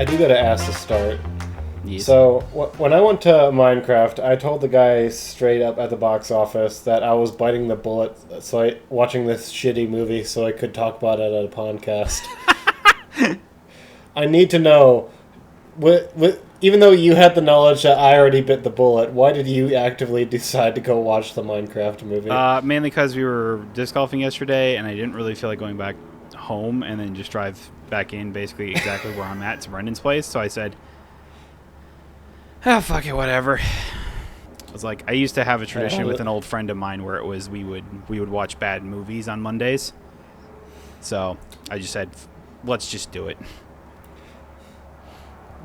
I do gotta ask to start. Yes. So, when I went to Minecraft, I told the guy straight up at the box office that I was biting the bullet watching this shitty movie so I could talk about it at a podcast. I need to know, even though you had the knowledge that I already bit the bullet, why did you actively decide to go watch the Minecraft movie? Mainly because we were disc golfing yesterday, and I didn't really feel like going back home and then just drive back in basically exactly where I'm at to Brendan's place. So I said, fuck it, whatever. I was like, I used to have a tradition with an old friend of mine where it was we would watch bad movies on Mondays. So I just said, let's just do it.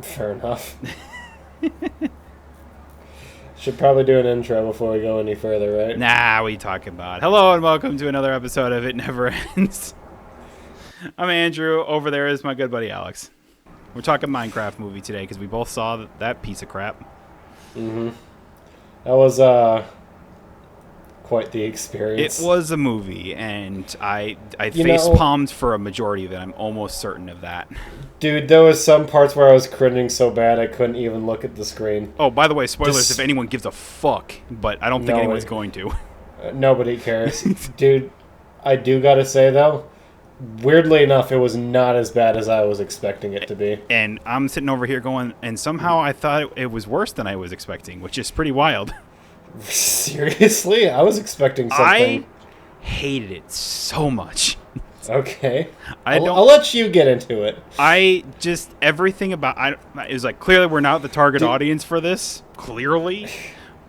Fair enough. Should probably do an intro before we go any further, right? Nah, what are you talking about? Hello and welcome to another episode of It Never Ends. I'm Andrew. Over there is my good buddy Alex. We're talking Minecraft movie today because we both saw that piece of crap. Mm-hmm. That was quite the experience. It was a movie, and I face-palmed for a majority of it. I'm almost certain of that. Dude, there was some parts where I was cringing so bad I couldn't even look at the screen. Oh, by the way, spoilers if anyone gives a fuck, but I don't think anyone's going to. Nobody cares. Dude, I do gotta say, though, weirdly enough, it was not as bad as I was expecting it to be. And I'm sitting over here going, and somehow I thought it was worse than I was expecting, which is pretty wild. Seriously? I was expecting something. I hated it so much. Okay. I'll let you get into it. Everything about it was like, clearly we're not the target audience for this. Clearly.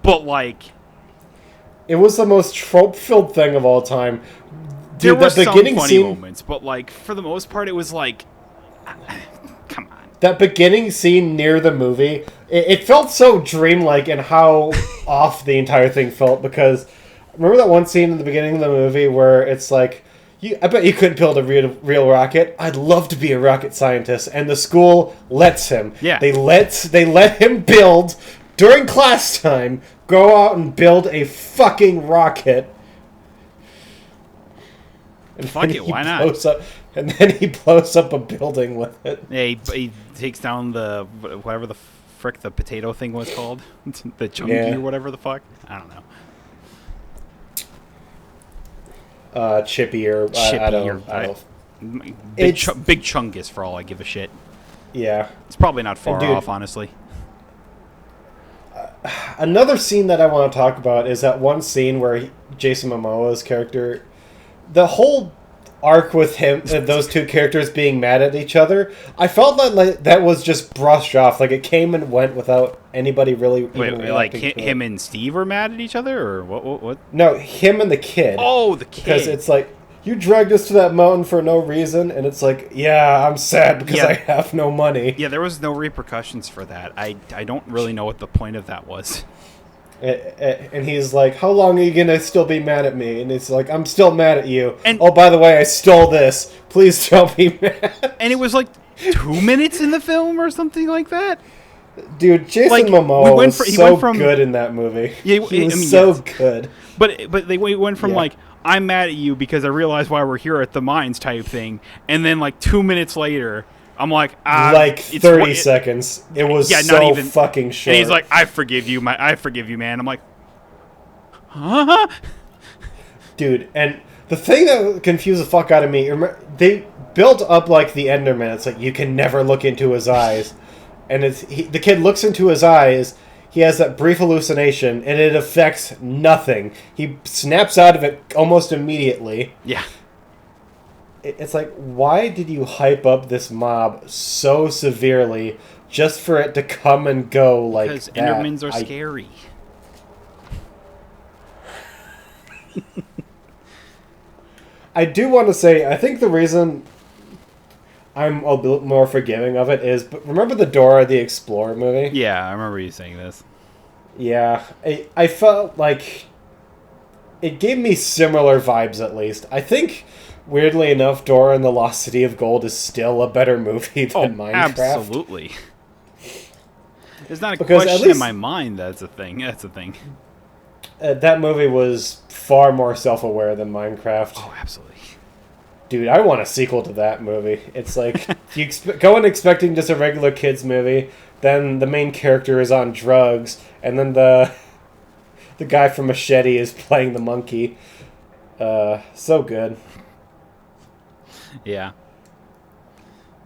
But, like, it was the most trope-filled thing of all time. There were some funny moments, but, like, for the most part, it was like, come on. That beginning scene near the movie, it felt so dreamlike and how off the entire thing felt, because remember that one scene in the beginning of the movie where it's like, I bet you couldn't build a real rocket. I'd love to be a rocket scientist, and the school lets him. Yeah. They let him build, during class time, go out and build a fucking rocket. And fuck it, why not? And then he blows up a building with it. Yeah, he takes down whatever the frick the potato thing was called. The chunky or whatever the fuck. I don't know. Chippy or I don't know. Big Chungus for all I give a shit. Yeah. It's probably not far off, honestly. Another scene that I want to talk about is that one scene where Jason Momoa's character, the whole arc with him, those two characters being mad at each other, I felt that was just brushed off. Like, it came and went without anybody really. Wait, like him and Steve were mad at each other, or what? No, him and the kid. Oh, the kid. Because it's like, you dragged us to that mountain for no reason, and it's like, yeah, I'm sad because I have no money. Yeah, there was no repercussions for that. I don't really know what the point of that was. And he's like, how long are you going to still be mad at me? And it's like, I'm still mad at you. And oh, by the way, I stole this. Please don't be mad. And it was like 2 minutes in the film or something like that. Dude, Jason Momoa was so good in that movie. Yeah, he was so good. But they went from like, I'm mad at you because I realize why we're here at the mines type thing. And then like 2 minutes later, I'm like, like 30 seconds. It was so fucking short. And he's like, I forgive you, man. I'm like, huh? Dude, and the thing that confused the fuck out of me, they built up like the Enderman. It's like, you can never look into his eyes. And the kid looks into his eyes, he has that brief hallucination, and it affects nothing. He snaps out of it almost immediately. Yeah. It's like, why did you hype up this mob so severely just for it to come and go like that? Because Endermans are scary. I do want to say, I think the reason I'm a bit more forgiving of it is, but remember the Dora the Explorer movie? Yeah, I remember you saying this. Yeah, I felt like it gave me similar vibes, at least. I think, weirdly enough, Dora and the Lost City of Gold is still a better movie than Minecraft. Absolutely. There's not a question in my mind that's a thing. That movie was far more self-aware than Minecraft. Oh, absolutely. Dude, I want a sequel to that movie. It's like you go in expecting just a regular kids movie, then the main character is on drugs, and then the guy from Machete is playing the monkey. So good. Yeah.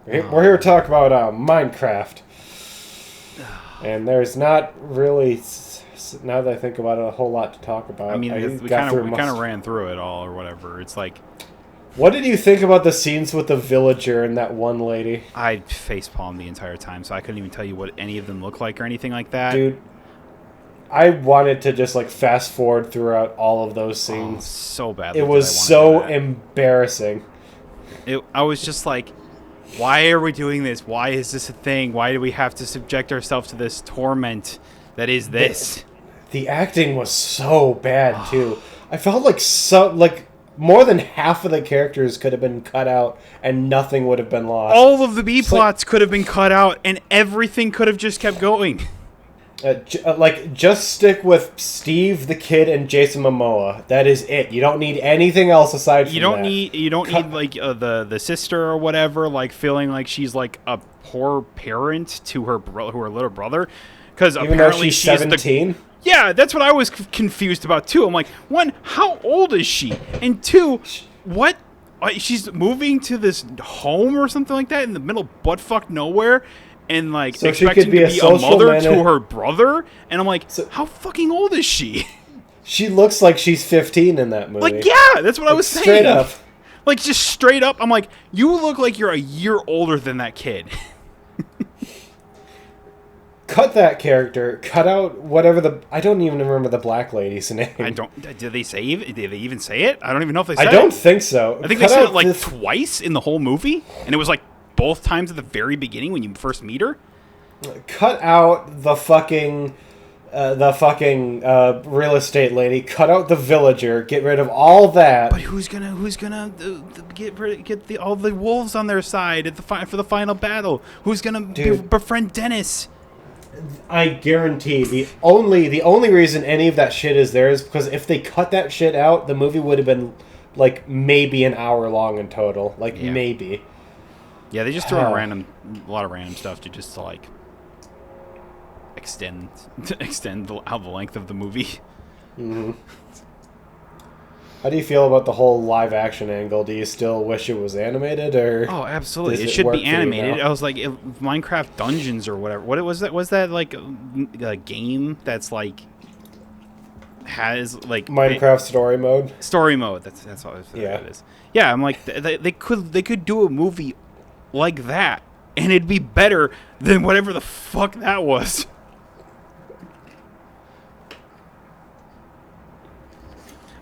We're here to talk about Minecraft. And there's not really, now that I think about it, a whole lot to talk about. I mean, we kind of ran through it all or whatever. It's like... What did you think about the scenes with the villager and that one lady? I facepalmed the entire time, so I couldn't even tell you what any of them look like or anything like that. Dude, I wanted to just like fast forward throughout all of those scenes. Oh, so badly. It was so embarrassing. I was just like, why are we doing this? Why is this a thing? Why do we have to subject ourselves to this torment that is this? The acting was so bad too. I felt like more than half of the characters could have been cut out and nothing would have been lost. All of the B plots could have been cut out and everything could have just kept going. Just stick with Steve the Kid and Jason Momoa. That is it. You don't need anything else aside from that. You don't need like the sister or whatever, like feeling like she's like a poor parent to her little brother, because apparently she's 17. Yeah, that's what I was confused about too. I'm like, one, how old is she? And two, what? She's moving to this home or something like that in the middle of buttfuck nowhere, and like so expecting to be a mother to her brother. And I'm like, how fucking old is she? She looks like she's 15 in that movie. Like, yeah, that's what I was saying. Straight up. Like, just straight up, I'm like, you look like you're a year older than that kid. Cut that character. Cut out whatever I don't even remember the black lady's name. Did they even say it? I don't even know if they said it. I don't think so. I think they said it like twice in the whole movie, and it was like both times at the very beginning when you first meet her. Cut out the fucking real estate lady. Cut out the villager. Get rid of all that. But who's gonna get all the wolves on their side for the final battle? Who's gonna befriend Dennis? I guarantee the only reason any of that shit is there is because if they cut that shit out, the movie would have been like maybe an hour long in total. Maybe. Yeah, they just threw in a lot of random stuff to like extend the length of the movie. Mm-hmm. How do you feel about the whole live action angle? Do you still wish it was animated, or? Oh, absolutely! It should be animated. I was like, Minecraft Dungeons or whatever. What was that? Was that like a game that's like has like Minecraft story mode? Story mode. That's all. Yeah. It is. Yeah, I'm like they could do a movie like that, and it'd be better than whatever the fuck that was.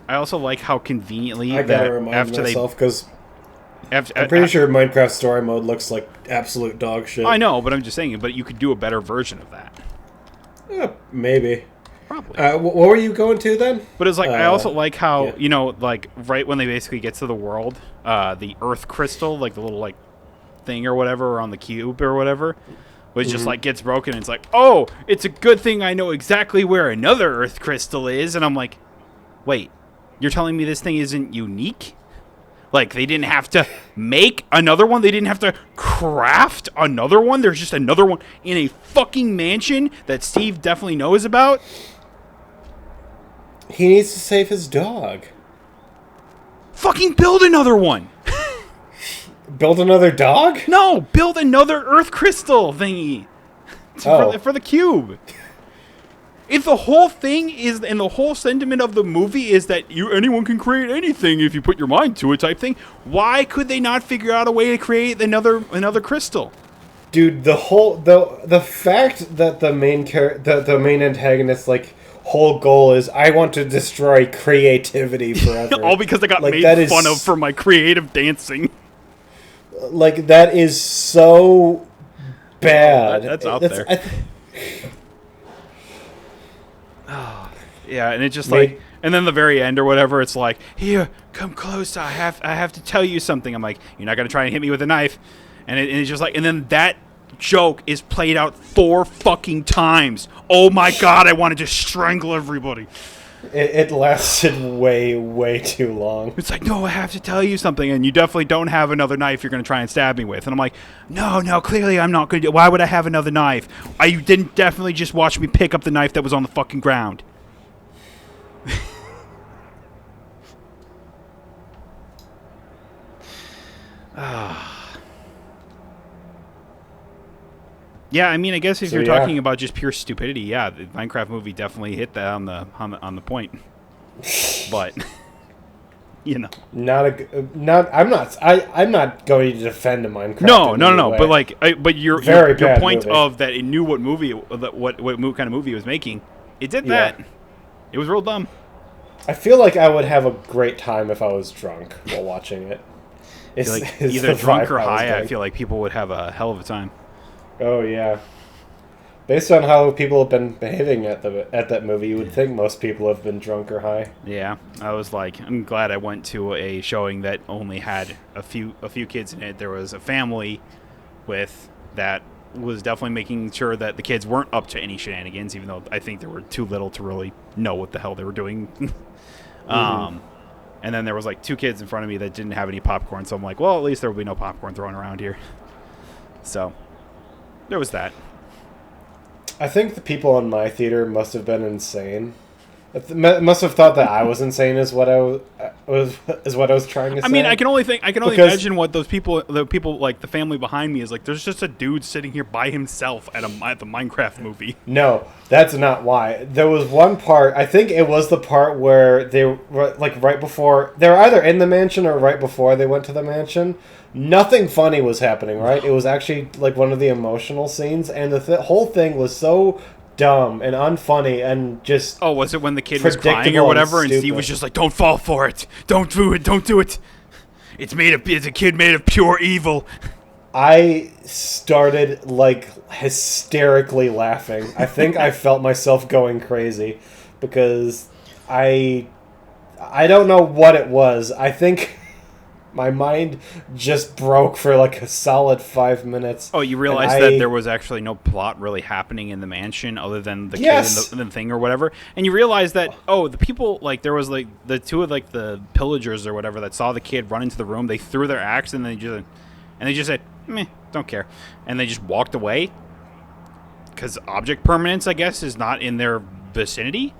I also like how conveniently I gotta remind myself because I'm pretty sure Minecraft story mode looks like absolute dog shit. I know, but I'm just saying. But you could do a better version of that. Maybe. Probably. What were you going to then? But it's like I also like how like right when they basically get to the world, the Earth crystal, like the little like thing or whatever on the cube or whatever, was just like gets broken. And it's like, oh, it's a good thing I know exactly where another Earth crystal is, and I'm like, wait. You're telling me this thing isn't unique? Like, they didn't have to make another one? They didn't have to craft another one? There's just another one in a fucking mansion that Steve definitely knows about? He needs to save his dog. Fucking build another one! Build another dog? No! Build another Earth crystal thingy! For the cube! If the whole thing is, and the whole sentiment of the movie is that anyone can create anything if you put your mind to it type thing, why could they not figure out a way to create another crystal? Dude, the fact that the main antagonist like whole goal is I want to destroy creativity forever. All because I got made fun of for my creative dancing. Like that is so bad. That's out there. Yeah, and it's just like, and then the very end or whatever, it's like, here, come close. I have to tell you something. I'm like, you're not gonna try and hit me with a knife, and it's just like, and then that joke is played out 4 fucking times. Oh my god, I want to just strangle everybody. It lasted way too long. It's like, no, I have to tell you something, and you definitely don't have another knife you're going to try and stab me with. And I'm like, no, clearly I'm not going to. Why would I have another knife? You didn't definitely just watch me pick up the knife that was on the fucking ground. Yeah, I mean, I guess if you're talking about just pure stupidity, yeah, the Minecraft movie definitely hit that on the point. But you know, I'm not going to defend a Minecraft. No. But your point movie. of that it knew what movie, what kind of movie it was making, it did that. It was real dumb. I feel like I would have a great time if I was drunk while watching it. Either drunk or high, I feel like people would have a hell of a time. Oh yeah. Based on how people have been behaving at that movie, you would think most people have been drunk or high. Yeah, I was like, I'm glad I went to a showing that only had a few kids in it. There was a family that was definitely making sure that the kids weren't up to any shenanigans, even though I think they were too little to really know what the hell they were doing. And then there was like 2 kids in front of me that didn't have any popcorn, so I'm like, well, at least there will be no popcorn thrown around here. So there was that. I think the people in my theater must have been insane. Must have thought that I was insane is what I was trying to say. I mean, I can only imagine what the people like the family behind me is like. There's just a dude sitting here by himself at the Minecraft movie. No, that's not why. There was one part. I think it was the part where they were like right before they were either in the mansion or right before they went to the mansion. Nothing funny was happening, right? It was actually like one of the emotional scenes, and the whole thing was so dumb and unfunny and just... Oh, was it when the kid was crying or whatever, and Steve was just like, don't fall for it. Don't do it. It's a kid made of pure evil. I started, like, hysterically laughing. I think I felt myself going crazy because I don't know what it was. I think... my mind just broke for like a solid 5 minutes. Oh, you realized that there was actually no plot really happening in the mansion other than the kid and the thing or whatever. And you realized that, the people, like, there was like the 2 of like the pillagers or whatever that saw the kid run into the room. They threw their axe and they just said, meh, don't care. And they just walked away. Because object permanence, I guess, is not in their vicinity.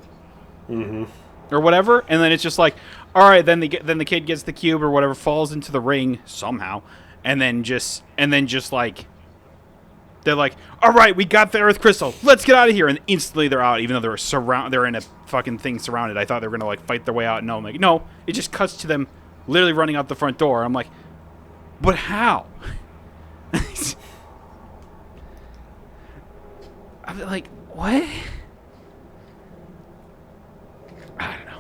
Mm-hmm. Or whatever. And then it's just like, all right, then the kid gets the cube or whatever, falls into the ring somehow, and then just like they're like, all right, we got the Earth Crystal, let's get out of here, and instantly they're out, even though they're in a fucking thing surrounded. I thought they were gonna like fight their way out. No, I'm like, no, it just cuts to them literally running out the front door. I'm like, but how? I'm like, what? I don't know.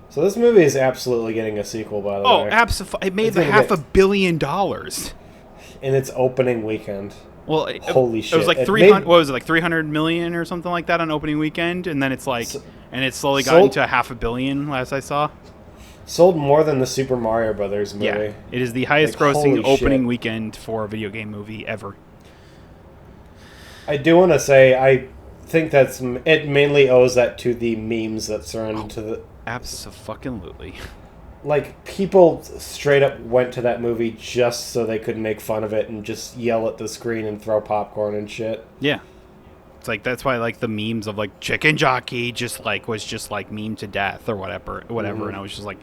So this movie is absolutely getting a sequel, by the way. Oh, absolutely! It made $500 million in its opening weekend. Well, holy shit! It was like 300. What was it, like 300 million or something like that on opening weekend? And then it's like, and it's slowly gotten to $500 million, last I saw. Sold more than the Super Mario Brothers movie. Yeah, it is the highest grossing opening weekend for a video game movie ever. I do want to say, I think it mainly owes that to the memes that surround to the... Abso-fucking-lutely. Like, people straight up went to that movie just so they could make fun of it and just yell at the screen and throw popcorn and shit. Yeah. It's like, that's why, like, the memes of, like, Chicken Jockey was just, like, meme to death or whatever. Mm-hmm. And I was just like...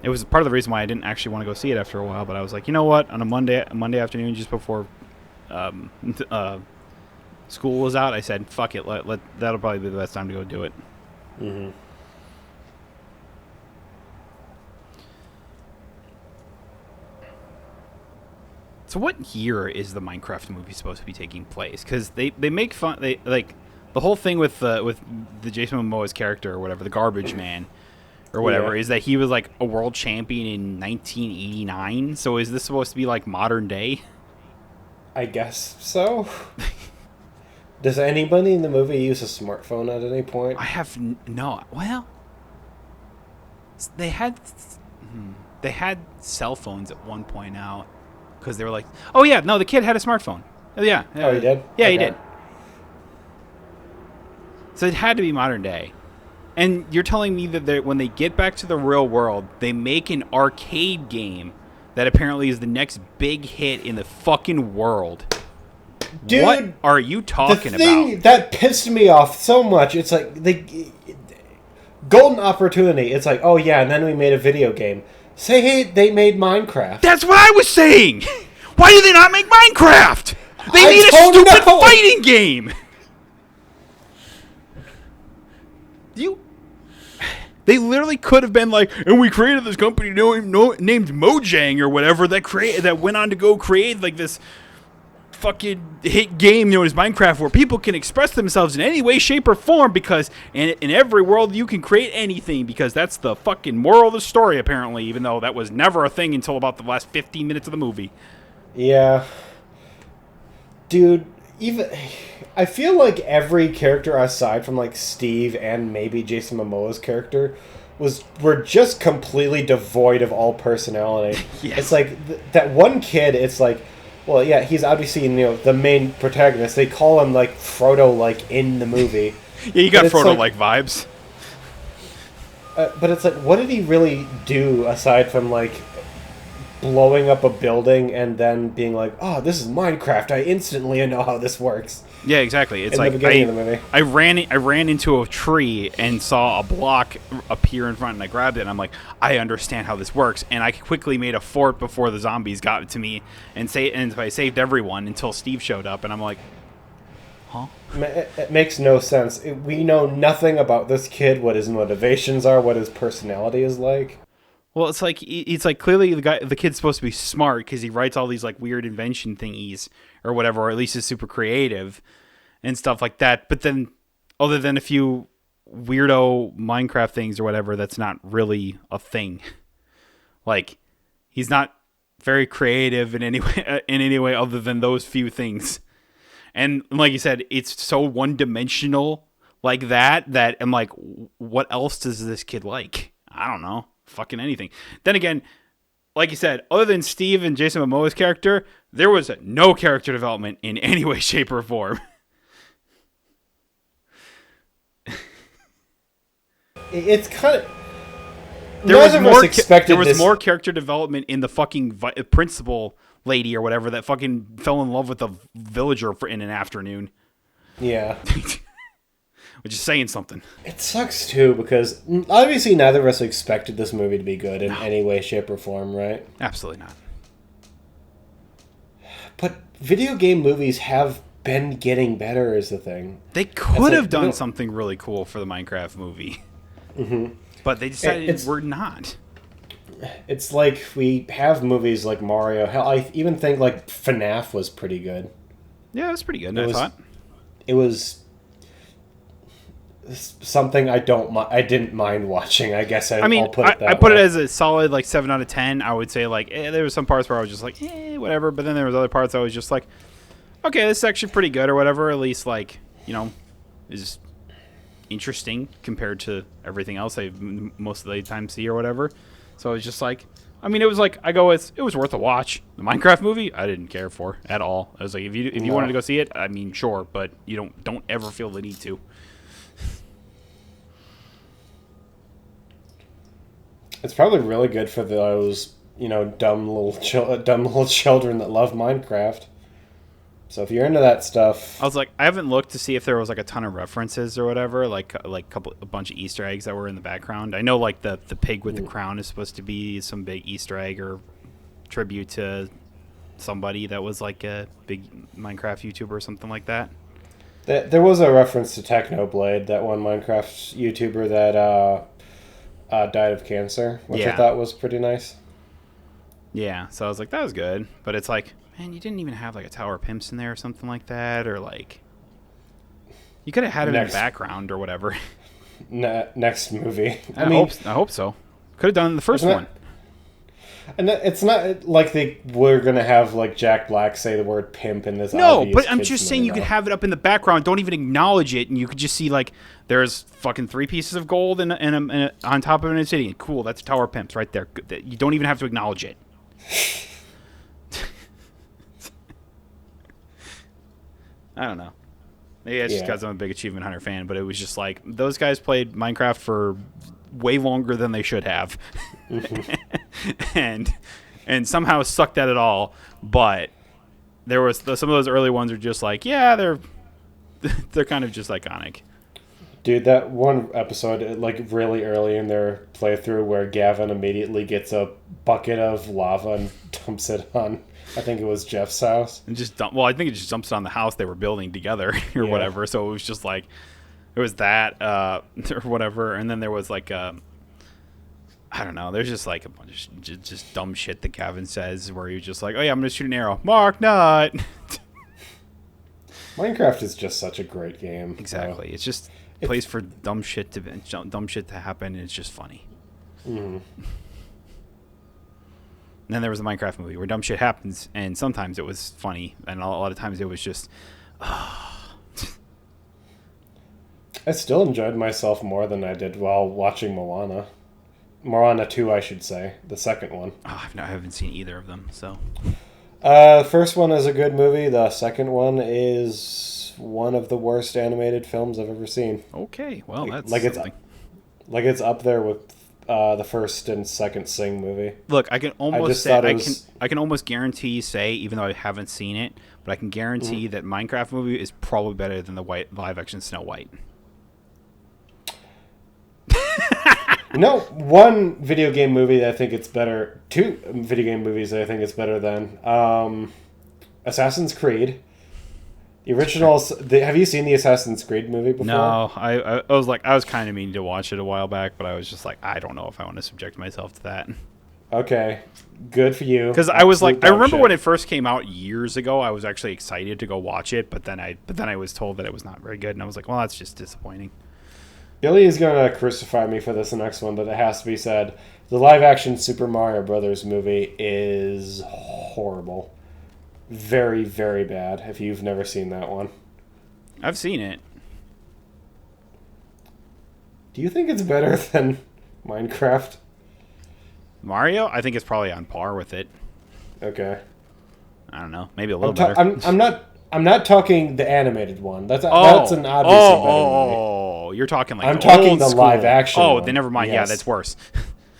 It was part of the reason why I didn't actually want to go see it after a while, but I was like, you know what? On a Monday afternoon, just before school was out, I said, fuck it, that'll probably be the best time to go do it. Mm-hmm. So what year is the Minecraft movie supposed to be taking place? Because they make fun, they like the whole thing with the Jason Momoa's character or whatever, the Garbage Man or whatever, is that he was like a world champion in 1989. So is this supposed to be like modern day? I guess so. Does anybody in the movie use a smartphone at any point? I have no. Well, they had cell phones at one point out because they were like, oh yeah, no, the kid had a smartphone. Oh yeah. Oh, he did? Yeah, okay. he did. So it had to be modern day. And you're telling me that when they get back to the real world, they make an arcade game that apparently is the next big hit in the fucking world. Dude, what are you talking the thing about? that pissed me off so much, it's like, golden opportunity. It's like, oh yeah, and then we made a video game. Say, hey, they made Minecraft. That's what I was saying! Why did they not make Minecraft? They made a stupid fighting game! They literally could have been like, and we created this company named Mojang or whatever that went on to go create like this fucking hit game known as Minecraft, where people can express themselves in any way, shape, or form, because in every world you can create anything, because that's the fucking moral of the story, apparently, even though that was never a thing until about the last 15 minutes of the movie. Yeah. Dude, I feel like every character aside from like Steve and maybe Jason Momoa's character were just completely devoid of all personality. Yes. It's like that one kid, it's like, well, yeah, he's obviously, the main protagonist. They call him like Frodo, like in the movie. Yeah, you got Frodo-like vibes. But it's like, what did he really do aside from like blowing up a building and then being like, oh, this is Minecraft, I instantly know how this works. Yeah, exactly. It's in like the beginning of the movie. I ran into a tree and saw a block appear in front, and I grabbed it, and I'm like, I understand how this works, and I quickly made a fort before the zombies got to me, and I saved everyone until Steve showed up, and I'm like, huh? It makes no sense. We know nothing about this kid, what his motivations are, what his personality is like. Well, it's like clearly the kid's supposed to be smart because he writes all these like weird invention thingies or whatever, or at least is super creative and stuff like that. But then, other than a few weirdo Minecraft things or whatever, that's not really a thing. Like, he's not very creative in any way other than those few things. And like you said, it's so one-dimensional like that I'm like, what else does this kid like? I don't know. Fucking anything. Then again, like you said, other than Steve and Jason Momoa's character, there was no character development in any way, shape, or form. It's kind of... There was more character development in the fucking principal lady or whatever that fucking fell in love with a villager in an afternoon. Yeah. Which is saying something. It sucks too, because obviously neither of us expected this movie to be good in any way, shape, or form, right? Absolutely not. But video game movies have been getting better, is the thing. They could have done something really cool for the Minecraft movie. Mm-hmm. But they decided we're not. It's like we have movies like Mario. Hell, I even think like FNAF was pretty good. Yeah, it was pretty good, I thought. It was something I didn't mind watching. I guess I'll put it that way. I put it as a solid like 7 out of 10. I would say like there were some parts where I was just like whatever, but then there was other parts I was just like, okay, this is actually pretty good or whatever. At least like is interesting compared to everything else I most of the time see or whatever. So I was just like, I mean, it was like it was worth a watch. The Minecraft movie, I didn't care for at all. I was like, if you wanted to go see it, I mean, sure, but you don't ever feel the need to. It's probably really good for those, dumb little children that love Minecraft. So if you're into that stuff, I was like, I haven't looked to see if there was like a ton of references or whatever, like a bunch of Easter eggs that were in the background. I know like the pig with the crown is supposed to be some big Easter egg or tribute to somebody that was like a big Minecraft YouTuber or something like that. There was a reference to Technoblade, that one Minecraft YouTuber that died of cancer, which I thought was pretty nice. Yeah, so I was like, that was good, but it's like, man, you didn't even have like a Tower of Pimps in there or something like that, or like you could have had it in the background or whatever. Next movie. I hope so. Could have done the first one. And it's not like they were gonna have like Jack Black say the word pimp in this. No, but I'm just saying you could have it up in the background. Don't even acknowledge it, and you could just see like there's fucking 3 pieces of gold and on top of it in a city. Cool, that's Tower of Pimps right there. You don't even have to acknowledge it. I don't know. Maybe it's just Yeah. because I'm a big Achievement Hunter fan, but it was just like those guys played Minecraft for way longer than they should have, and somehow sucked at it all. But there was some of those early ones are just like, yeah, they're kind of just iconic. Dude, that one episode, like really early in their playthrough, where Gavin immediately gets a bucket of lava and dumps it on, I think it was Jeff's house. And just I think it just jumps on the house they were building together or whatever. So it was just like, it was that or whatever. And then there was like, I don't know. There's just like a bunch of just dumb shit that Gavin says where you're just like, oh yeah, I'm going to shoot an arrow. Mark, not. Minecraft is just such a great game. Exactly. It's just a place for dumb shit to happen, and it's just funny. Mm-hmm. And then there was a Minecraft movie where dumb shit happens, and sometimes it was funny, and a lot of times it was just. I still enjoyed myself more than I did while watching Moana. Moana 2, I should say. The second one. Oh, I haven't seen either of them, so. The first one is a good movie. The second one is one of the worst animated films I've ever seen. Okay, well, that's something. It's up there with the first and second Sing movie. Look, I can almost I can almost say, even though I haven't seen it, but I can guarantee that Minecraft movie is probably better than the live action Snow White. No, one video game movie that I think it's better. Two video game movies that I think it's better than. Assassin's Creed. The original. Have you seen the Assassin's Creed movie before? No, I was kind of meaning to watch it a while back, but I was just like, I don't know if I want to subject myself to that. Okay, good for you. Because I was like, I remember when it first came out years ago, I was actually excited to go watch it, but then I was told that it was not very good, and I was like, well, that's just disappointing. Billy is going to crucify me for this next one, but it has to be said. The live-action Super Mario Brothers movie is horrible. Very, very bad, if you've never seen that one. I've seen it. Do you think it's better than Minecraft? Mario? I think it's probably on par with it. Okay. I don't know. Maybe a little better. I'm not talking the animated one. That's an obviously better movie. Oh, you're talking like I'm talking the school. live action. Oh, one. then never mind. Yes. Yeah, that's worse.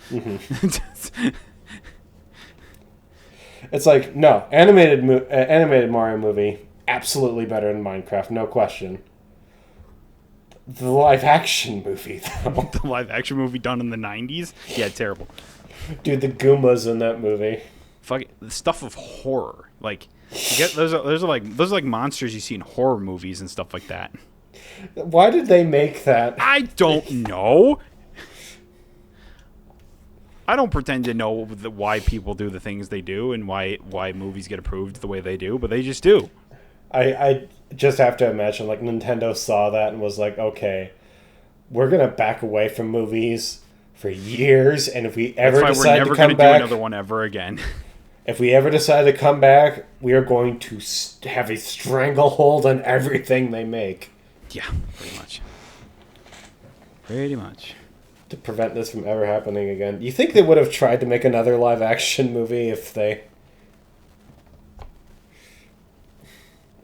Mm-hmm. It's like no animated Mario movie absolutely better than Minecraft, no question. The live action movie though. The live action movie done in the 90s? Yeah, terrible. Dude, the Goombas in that movie. Fuck it, the stuff of horror. Like those are like monsters you see in horror movies and stuff like that. Why did they make that? I don't know. I don't pretend to know why people do the things they do and why movies get approved the way they do, but they just do. I just have to imagine like Nintendo saw that and was like, okay, we're gonna back away from movies for years, and if we ever decide to come back, we're never gonna do another one ever again. If we ever decide to come back, we are going to have a stranglehold on everything they make. Yeah, pretty much. Pretty much. To prevent this from ever happening again. You think they would have tried to make another live-action movie if they...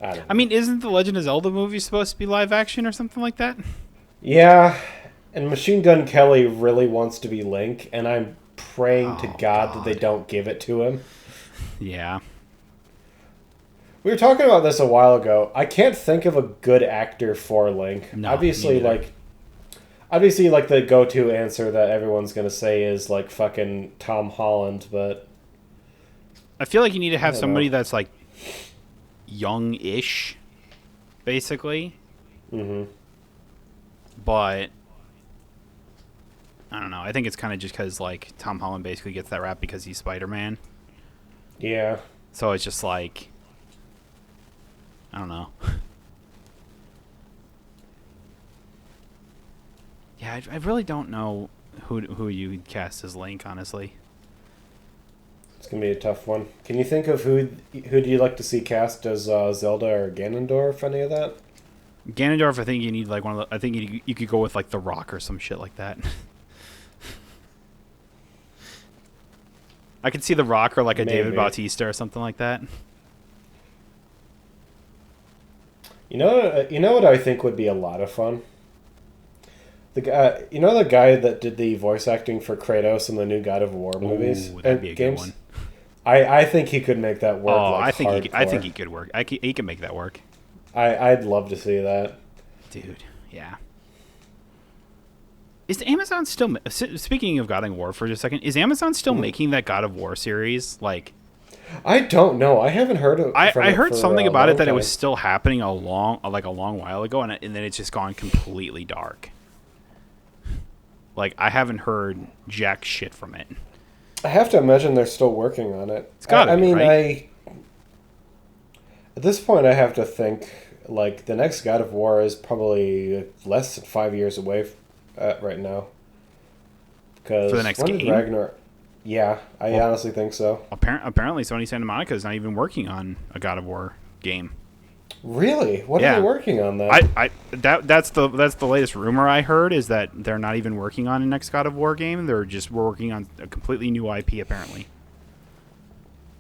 I don't know. I mean, isn't the Legend of Zelda movie supposed to be live-action or something like that? Yeah, and Machine Gun Kelly really wants to be Link, and I'm praying to God that they don't give it to him. Yeah. We were talking about this a while ago. I can't think of a good actor for Link. No, Obviously, like the go-to answer that everyone's gonna say is like fucking Tom Holland, but I feel like you need to have somebody that's like young-ish, basically. Mm-hmm. But I don't know. I think it's kind of just because like Tom Holland basically gets that rap because he's Spider-Man. Yeah. So it's just like, I don't know. Yeah, I really don't know who you would cast as Link, honestly. It's gonna be a tough one. Can you think of who do you like to see cast as Zelda or Ganondorf? Any of that? Ganondorf, I think you need like one of the. I think you could go with like The Rock or some shit like that. I could see The Rock or like a David Bautista or something like that. You know what I think would be a lot of fun. The guy that did the voice acting for Kratos in the new God of War movies Ooh, that'd be a games. good one. I think he could make that work. Oh, Like I think hardcore. he could work. He can make that work, I'd love to see that. dude. Yeah. Is Amazon still speaking of God of War for just a second? Is Amazon still making that God of War series? Like, I don't know. I haven't heard of. I heard something a about it long that it time. was still happening a long while ago, and then it's just gone completely dark. Like, I haven't heard jack shit from it. I have to imagine they're still working on it. It's gotta be, right? At this point, I have to think like the next God of War is probably less than 5 years away right now. Because For the next when did game? Ragnar? Yeah, I honestly think so. Apparently, Sony Santa Monica is not even working on a God of War game. Really? What Yeah. are they working on then? That's the latest rumor I heard, is that they're not even working on a next God of War game. They're just working on a completely new IP apparently.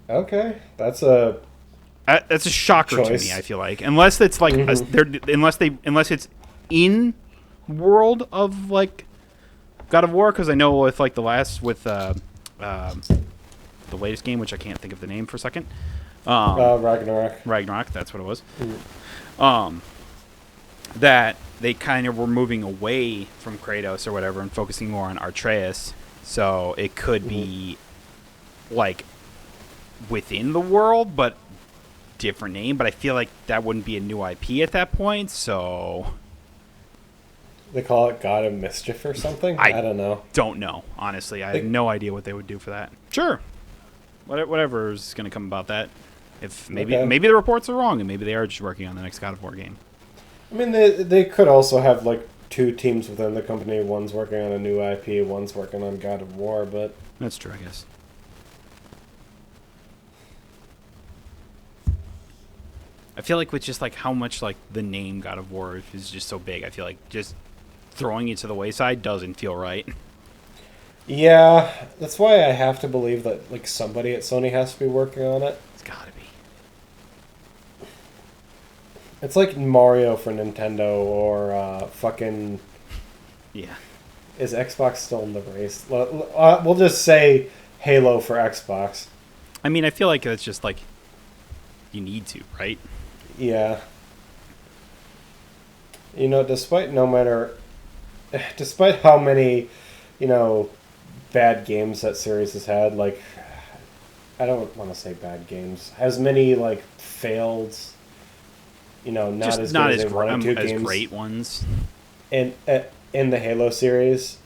Okay, that's That's a shocker to choice. me. I feel like unless it's like unless it's in world of like God of War, because I know with like the latest game, which I can't think of the name for a second. Ragnarok. Ragnarok, that's what it was. That they kind of were moving away from Kratos or whatever and focusing more on Atreus. So it could be like within the world, but different name. But I feel like that wouldn't be a new IP at that point. So They call it God of Mischief or something? I don't know. don't know. Honestly, I have no idea what they would do for that. Sure, whatever is going to come about that. If maybe the reports are wrong and maybe they are just working on the next God of War game. I mean, they could also have like two teams within the company. One's working on a new IP, one's working on God of War, but That's true, I guess. I feel like with just like how much like the name God of War is just so big, I feel like just throwing it to the wayside doesn't feel right. yeah, that's why I have to believe that like somebody at Sony has to be working on it. It's gotta be. It's like Mario for Nintendo or fucking. Yeah. Is Xbox still in the race? We'll just say Halo for Xbox. I mean, I feel like it's just like you need to, right? Yeah. Despite how many, bad games that series has had, like, I don't want to say bad games, as many like failed, not Just as not good as, as they wanted to as games great ones. in the Halo series,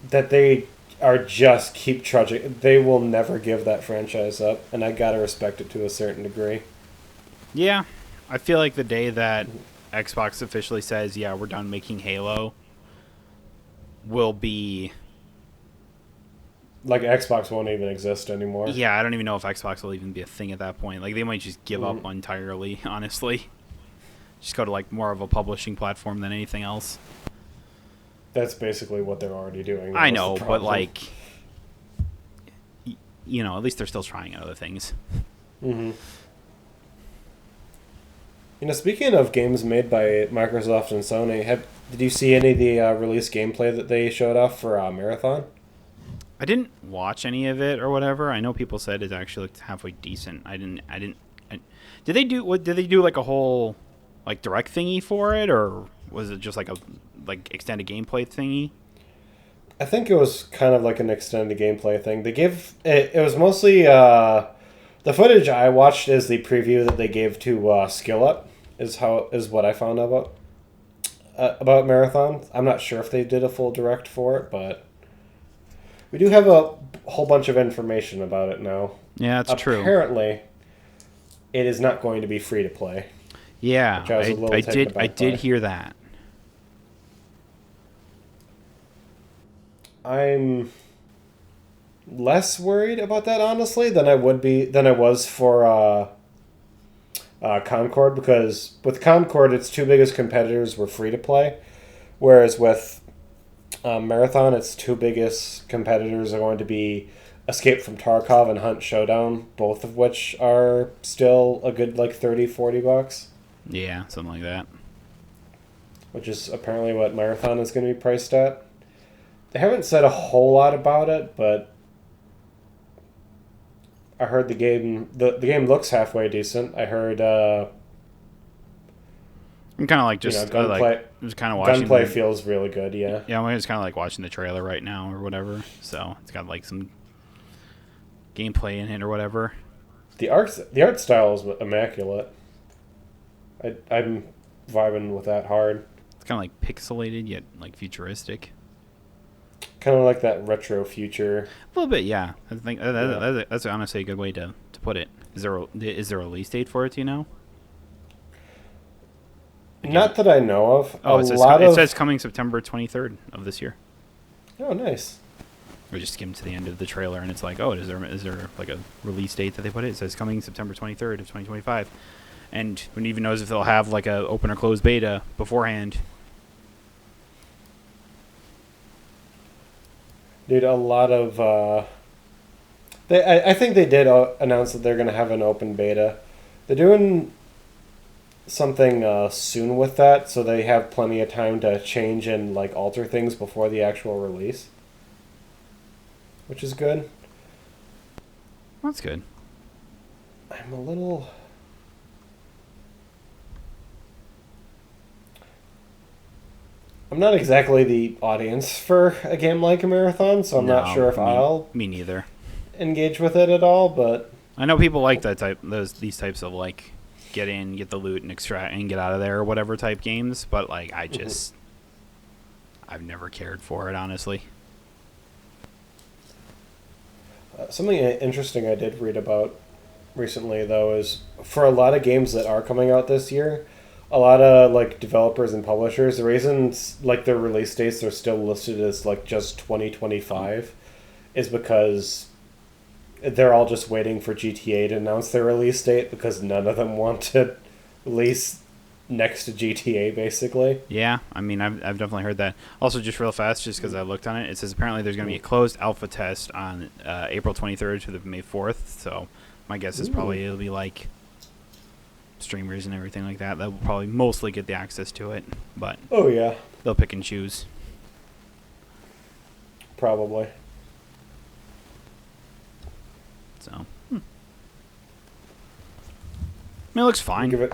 that they are just keep trudging. They will never give that franchise up, and I gotta respect it to a certain degree. Yeah. I feel like the day that Xbox officially says, yeah, we're done making Halo, will be... Like, Xbox won't even exist anymore. Yeah, I don't even know if Xbox will even be a thing at that point. Like, they might just give up entirely, honestly. Just go to, like, more of a publishing platform than anything else. That's basically what they're already doing. I know, but, like, at least they're still trying other things. Mm-hmm. Speaking of games made by Microsoft and Sony, did you see any of the release gameplay that they showed off for Marathon? I didn't watch any of it or whatever. I know people said it actually looked halfway decent. Did they do like a whole like direct thingy for it, or was it just like a extended gameplay thingy? I think it was kind of like an extended gameplay thing. They gave it was mostly the footage I watched is the preview that they gave to Skill Up is what I found out about Marathon. I'm not sure if they did a full direct for it, but we do have a whole bunch of information about it now. Yeah, that's true. Apparently, it is not going to be free to play. Yeah, which I was a little taken aback I did by. hear that. I'm less worried about that, honestly, than I was for Concord, because with Concord, its two biggest competitors were free to play, whereas with Marathon, its two biggest competitors are going to be Escape from Tarkov and Hunt Showdown, both of which are still a good like $30-$40. Yeah, something like that. which is apparently what Marathon is going to be priced at. They haven't said a whole lot about it, but I heard the game looks halfway decent. I heard I'm kind of like just gunplay. just kind of watching. Gunplay feels really good. Yeah. Yeah, I'm just kind of like watching the trailer right now or whatever. So it's got like some gameplay in it or whatever. The art style is immaculate. I'm vibing with that hard. It's kind of like pixelated yet like futuristic. Kind of like that retro future. A little bit, yeah. I think that's honestly a good way to put it. Is there a release date for it? Do you know? Again. Not that I know of. Oh, it says coming September 23rd of this year. Oh, nice. We just skimmed to the end of the trailer, and it's like, oh, is there like a release date that they put it? It says coming September 23rd of 2025, and who even knows if they'll have like a open or closed beta beforehand. Dude, a lot of I think they did announce that they're going to have an open beta. They're doing something soon with that, so they have plenty of time to change and like alter things before the actual release, which is good. That's good. I'm a little. I'm not exactly the audience for a game like a Marathon, so I'm not sure if I'll me neither engage with it at all. But I know people like these types of like get in, get the loot, and extract and get out of there or whatever type games. But like I've never cared for it, honestly. Something interesting I did read about recently, though, is for a lot of games that are coming out this year, a lot of like developers and publishers, the reasons like their release dates are still listed as like just 2025 is because they're all just waiting for GTA to announce their release date, because none of them want to release next to GTA, basically. Yeah, I mean, I've definitely heard that. Also, just real fast, just because I looked on it, it says apparently there's going to be a closed alpha test on April 23rd to the May 4th. So my guess is probably it'll be like streamers and everything like that. That will probably mostly get the access to it, but oh yeah, they'll pick and choose. Probably. So, I mean, it looks fine. Give it.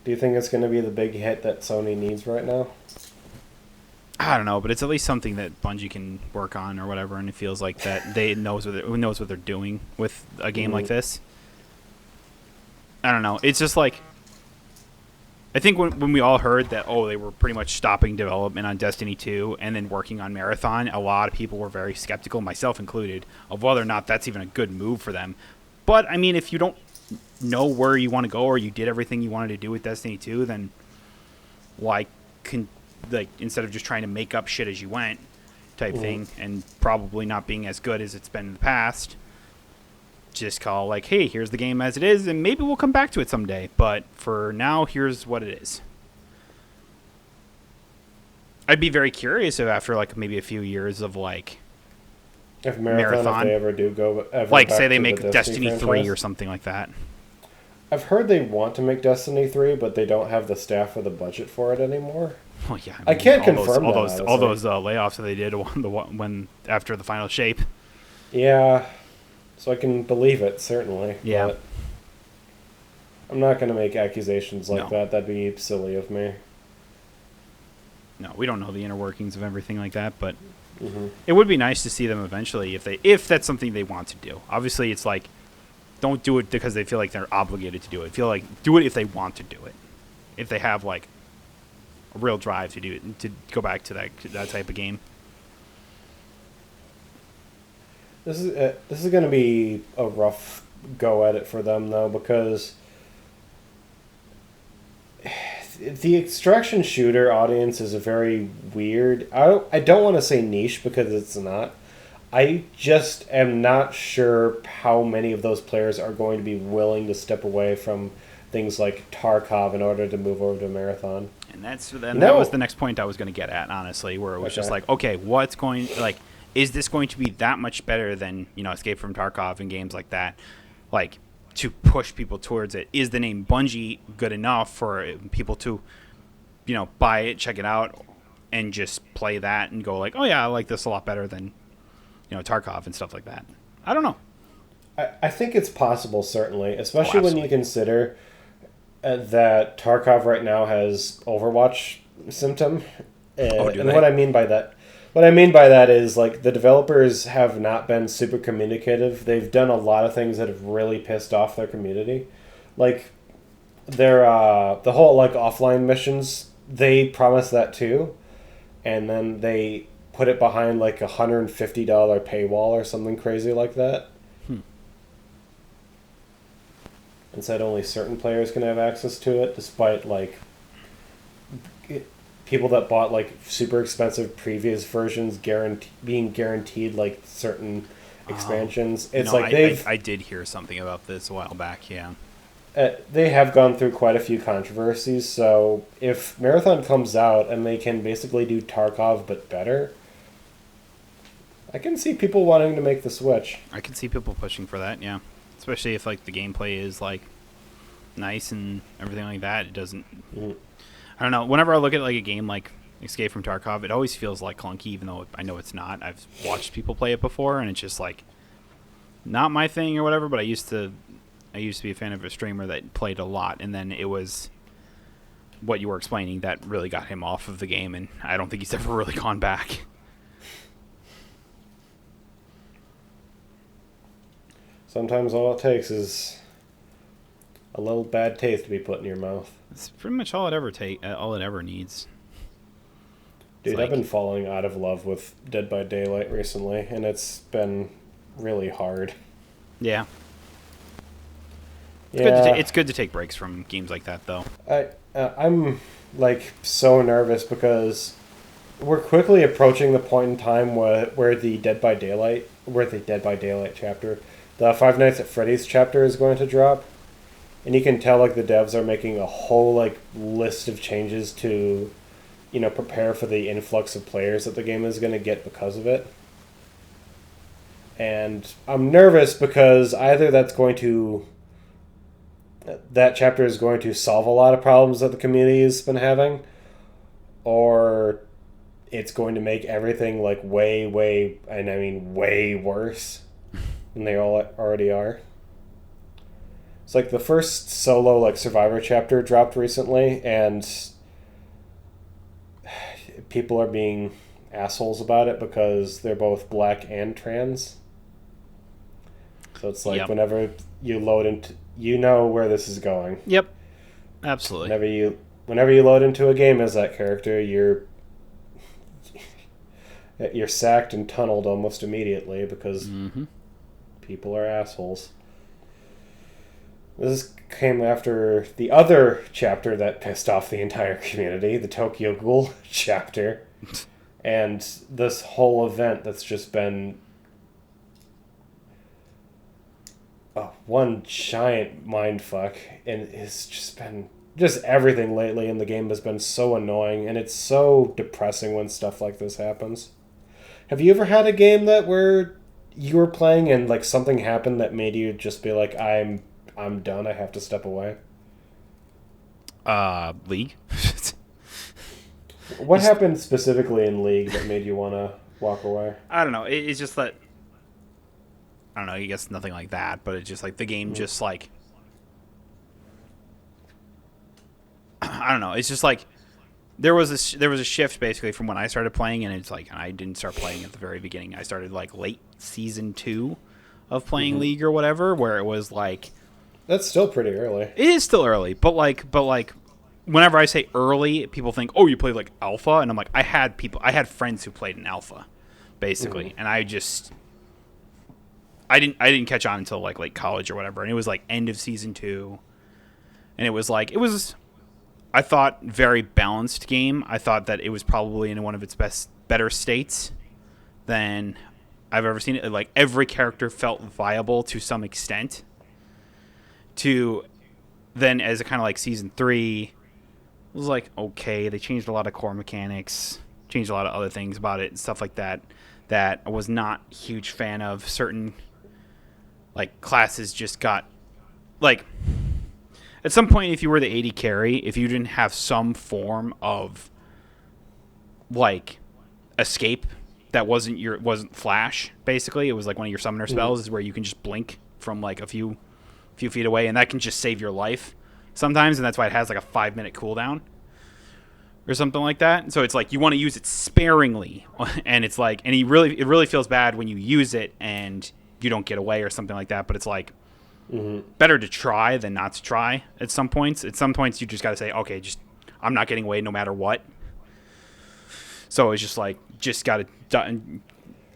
Do you think it's going to be the big hit that Sony needs right now? I don't know, but it's at least something that Bungie can work on or whatever, and it feels like that they knows what they're doing with a game like this. I don't know. It's just like, I think when we all heard that, they were pretty much stopping development on Destiny 2 and then working on Marathon, a lot of people were very skeptical, myself included, of whether or not that's even a good move for them. But, I mean, if you don't know where you want to go or you did everything you wanted to do with Destiny 2, then why instead of just trying to make up shit as you went type thing and probably not being as good as it's been in the past, just call like, hey, here's the game as it is, and maybe we'll come back to it someday, but for now, here's what it is. I'd be very curious if after like maybe a few years of like if Marathon, if they ever do go ever like back say they to make the Destiny 3 franchise. or something like that. I've heard they want to make Destiny 3, but they don't have the staff or the budget for it anymore. Well, yeah, I can't confirm all that. all those layoffs that they did when after the final shape. Yeah, so I can believe it, certainly. Yeah. But I'm not going to make accusations like that. That'd be silly of me. No, we don't know the inner workings of everything like that, but it would be nice to see them eventually if that's something they want to do. Obviously, it's like, don't do it because they feel like they're obligated to do it. Feel like do it if they want to do it. If they have like a real drive to do it, to go back to that type of game. This is going to be a rough go at it for them, though, because the extraction shooter audience is a very weird. I don't want to say niche because it's not. I just am not sure how many of those players are going to be willing to step away from things like Tarkov in order to move over to Marathon. And that was the next point I was going to get at, honestly, where it was just like, okay, is this going to be that much better than, Escape from Tarkov and games like that? Like, to push people towards it. Is the name Bungie good enough for people to, buy it, check it out, and just play that and go like, oh yeah, I like this a lot better than, Tarkov and stuff like that. I don't know. I think it's possible, certainly, especially when you consider that Tarkov right now has Overwatch symptom. And what I mean by that is, like, the developers have not been super communicative. They've done a lot of things that have really pissed off their community. Like, the whole, like, offline missions, they promised that too. And then they put it behind, like, $150 paywall or something crazy like that. And said only certain players can have access to it, despite, like, people that bought, like, super expensive previous versions being guaranteed, like, certain expansions. It's like I did hear something about this a while back, yeah. They have gone through quite a few controversies, so if Marathon comes out and they can basically do Tarkov but better, I can see people wanting to make the switch. I can see people pushing for that, yeah. Especially if, like, the gameplay is, like, nice and everything like that. It doesn't... I don't know. Whenever I look at, like, a game like Escape from Tarkov, it always feels, like, clunky, even though I know it's not. I've watched people play it before, and it's just, like, not my thing or whatever, but I used to be a fan of a streamer that played a lot, and then it was what you were explaining that really got him off of the game, and I don't think he's ever really gone back. Sometimes all it takes is a little bad taste to be put in your mouth. It's pretty much all it ever needs. Dude, I've been falling out of love with Dead by Daylight recently, and it's been really hard. Yeah. It's good to take breaks from games like that, though. I'm, like, so nervous because we're quickly approaching the point in time where the Dead by Daylight chapter, the Five Nights at Freddy's chapter is going to drop. And you can tell, like, the devs are making a whole, like, list of changes to, prepare for the influx of players that the game is going to get because of it. And I'm nervous because either that chapter is going to solve a lot of problems that the community has been having, or it's going to make everything, like, way worse than they all already are. It's like the first solo, like, Survivor chapter dropped recently, and people are being assholes about it because they're both black and trans. So it's like, whenever you load into... You know where this is going. Yep. Absolutely. Whenever you load into a game as that character, you're sacked and tunneled almost immediately because people are assholes. This came after the other chapter that pissed off the entire community, the Tokyo Ghoul chapter. And this whole event that's just been one giant mindfuck, and it's just been... Just everything lately in the game has been so annoying, and it's so depressing when stuff like this happens. Have you ever had a game where you were playing and, like, something happened that made you just be like, I'm done, I have to step away? League? What happened specifically in League that made you want to walk away? I don't know. It's just that... I don't know, I guess nothing like that, but it's just like the game just like... I don't know, it's just like... There was a shift basically from when I started playing, and it's like I didn't start playing at the very beginning. I started like late season 2 of playing League or whatever, where it was like... That's still pretty early. It is still early, but like whenever I say early, people think, "Oh, you played like alpha," and I'm like, I had friends who played in alpha, basically, and I didn't catch on until like late college or whatever, and it was like end of season 2, and it was I thought very balanced game. I thought that it was probably in one of its better states than I've ever seen it. Like every character felt viable to some extent. To then as a kind of like season 3, it was like, okay, they changed a lot of core mechanics, changed a lot of other things about it and stuff like that I was not a huge fan of. Certain like classes just got like at some point, if you were the AD carry, if you didn't have some form of like escape that wasn't flash, basically, it was like one of your summoner spells is where you can just blink from like a few feet away, and that can just save your life sometimes, and that's why it has like a 5-minute cooldown or something like that. So it's like you want to use it sparingly, and it's like, and it really feels bad when you use it and you don't get away or something like that. But it's like better to try than not to try at some points. At some points, you just got to say, okay, just I'm not getting away no matter what. So it's just like got to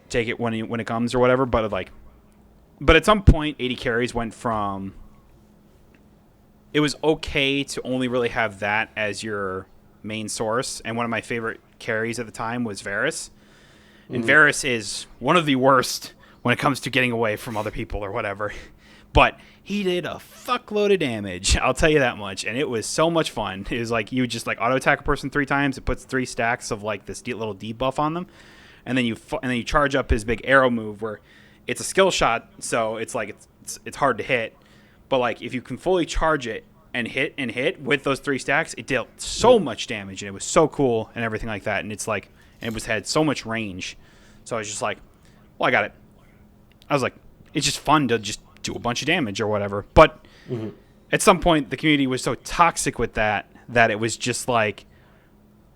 take it when it comes or whatever. But at some point, 80 carries went from it was okay to only really have that as your main source. And one of my favorite carries at the time was Varus. And Varus is one of the worst when it comes to getting away from other people or whatever. But he did a fuckload of damage, I'll tell you that much. And it was so much fun. It was like you would just like auto attack a person 3 times. It puts 3 stacks of like this little debuff on them, and then you charge up his big arrow move where it's a skill shot, so it's like it's hard to hit. But like if you can fully charge it and hit with those 3 stacks, it dealt so much damage, and it was so cool and everything like that. And it's like had so much range. So I was just like, well, I got it. I was like, it's just fun to just do a bunch of damage or whatever. But at some point, the community was so toxic with that it was just like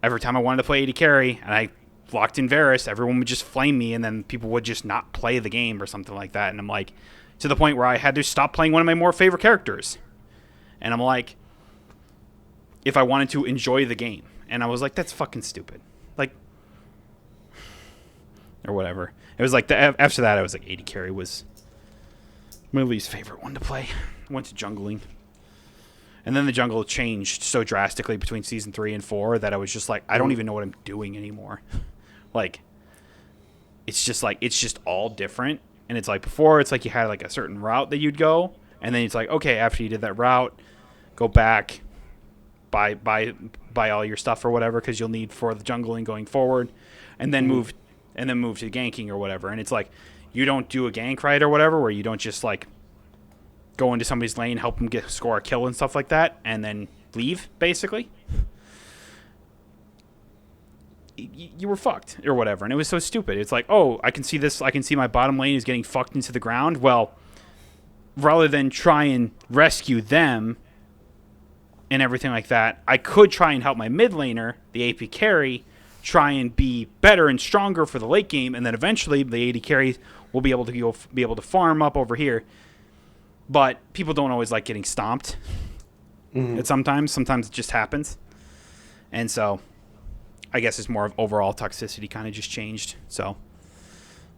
every time I wanted to play AD carry and I locked in Varus, everyone would just flame me, and then people would just not play the game or something like that. And I'm like, to the point where I had to stop playing one of my more favorite characters. And I'm like, if I wanted to enjoy the game. And I was like, that's fucking stupid. Like, or whatever. It was like, after that, I was like, AD carry was my least favorite one to play. I went to jungling. And then the jungle changed so drastically between season 3 and 4 that I was just like, I don't even know what I'm doing anymore. Like, it's just all different. And it's like before, it's like you had like a certain route that you'd go, and then it's like, okay, after you did that route, go back, buy all your stuff or whatever because you'll need for the jungling going forward, and then move to ganking or whatever. And it's like you don't do a gank right or whatever, where you don't just like go into somebody's lane, help them score a kill and stuff like that, and then leave basically. You were fucked or whatever. And it was so stupid. It's like, oh, I can see this. I can see my bottom lane is getting fucked into the ground. Well, rather than try and rescue them and everything like that, I could try and help my mid laner, the AP carry, try and be better and stronger for the late game. And then eventually the AD carry will be able to farm up over here. But people don't always like getting stomped. Sometimes it just happens. And so I guess it's more of overall toxicity kind of just changed. So,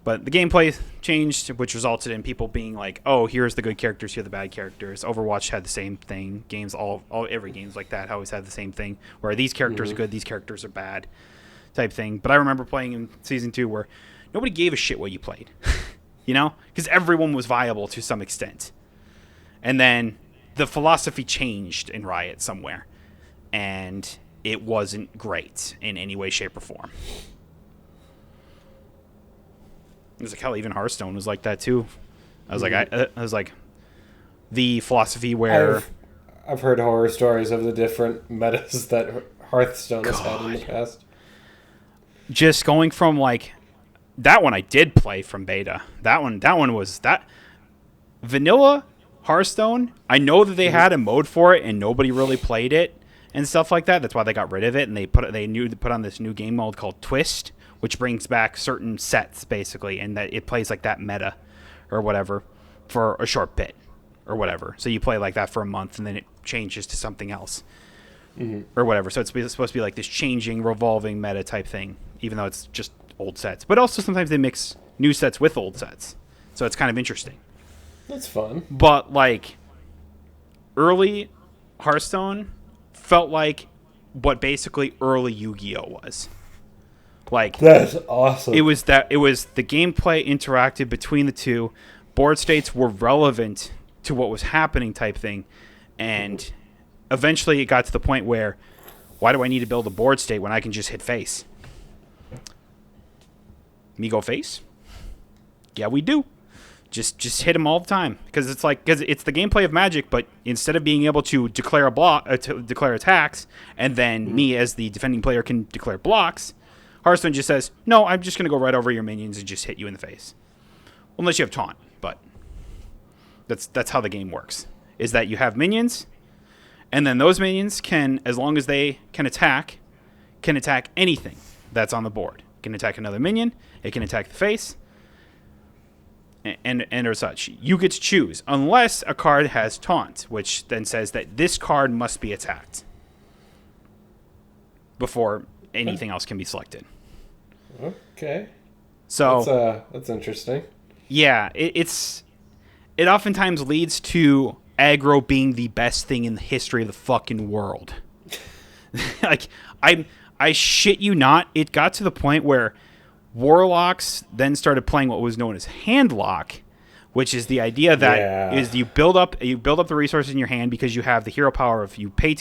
but the gameplay changed, which resulted in people being like, "Oh, here's the good characters, here are the bad characters." Overwatch had the same thing. Every game's like that. Always had the same thing, where these characters are good, these characters are bad, type thing. But I remember playing in season 2 where nobody gave a shit what you played, because everyone was viable to some extent. And then the philosophy changed in Riot somewhere, and it wasn't great in any way, shape, or form. It was like hell, even Hearthstone was like that too. I was like, the philosophy where I've heard horror stories of the different metas that Hearthstone has had in the past. Just going from like that one, I did play from beta. That one was that vanilla Hearthstone. I know that they had a mode for it, and nobody really played it and stuff like that. That's why they got rid of it, and they put on this new game mode called Twist, which brings back certain sets basically, and that it plays like that meta or whatever for a short bit or whatever. So you play like that for a month, and then it changes to something else or whatever. So it's supposed to be like this changing, revolving meta type thing, even though it's just old sets. But also sometimes they mix new sets with old sets, so it's kind of interesting. That's fun. But like early Hearthstone felt like what basically early Yu-Gi-Oh was. Like, that's awesome. It was the gameplay interacted between the two. Board states were relevant to what was happening type thing. And eventually it got to the point where, why do I need to build a board state when I can just hit face? Me go face? Yeah, we do. Just hit them all the time, because it's the gameplay of Magic, but instead of being able to declare a block, to declare attacks, and then me as the defending player can declare blocks, Hearthstone just says, no, I'm just going to go right over your minions and just hit you in the face. Unless you have taunt, but that's how the game works. Is that you have minions, and then those minions can, as long as they can attack anything that's on the board. It can attack another minion, it can attack the face, and or such. You get to choose, unless a card has taunt, which then says that this card must be attacked before anything else can be selected. Okay. So that's interesting. Yeah, it oftentimes leads to aggro being the best thing in the history of the fucking world. Like, I shit you not, it got to the point where Warlocks then started playing what was known as handlock, which is the idea that is you build up the resources in your hand because you have the hero power of you take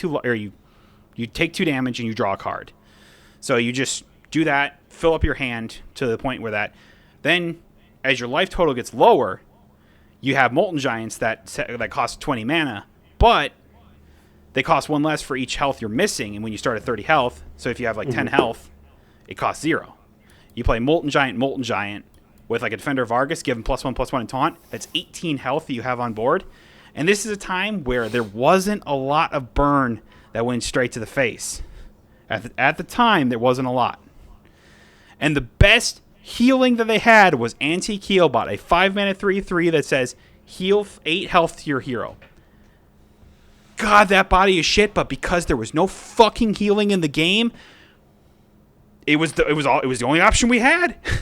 2 damage and you draw a card. So you just do that, fill up your hand to the point where then as your life total gets lower, you have Molten Giants that cost 20 mana, but they cost 1 less for each health you're missing, and when you start at 30 health, so if you have 10 health, it costs 0. You play Molten Giant with a Defender of Argus, give him +1/+1 in taunt. That's 18 health that you have on board. And this is a time where there wasn't a lot of burn that went straight to the face. At the time, there wasn't a lot. And the best healing that they had was Antique Healbot, a 5-mana 3/3 that says heal 8 health to your hero. God, that body is shit, but because there was no fucking healing in the game, it was the only option we had. It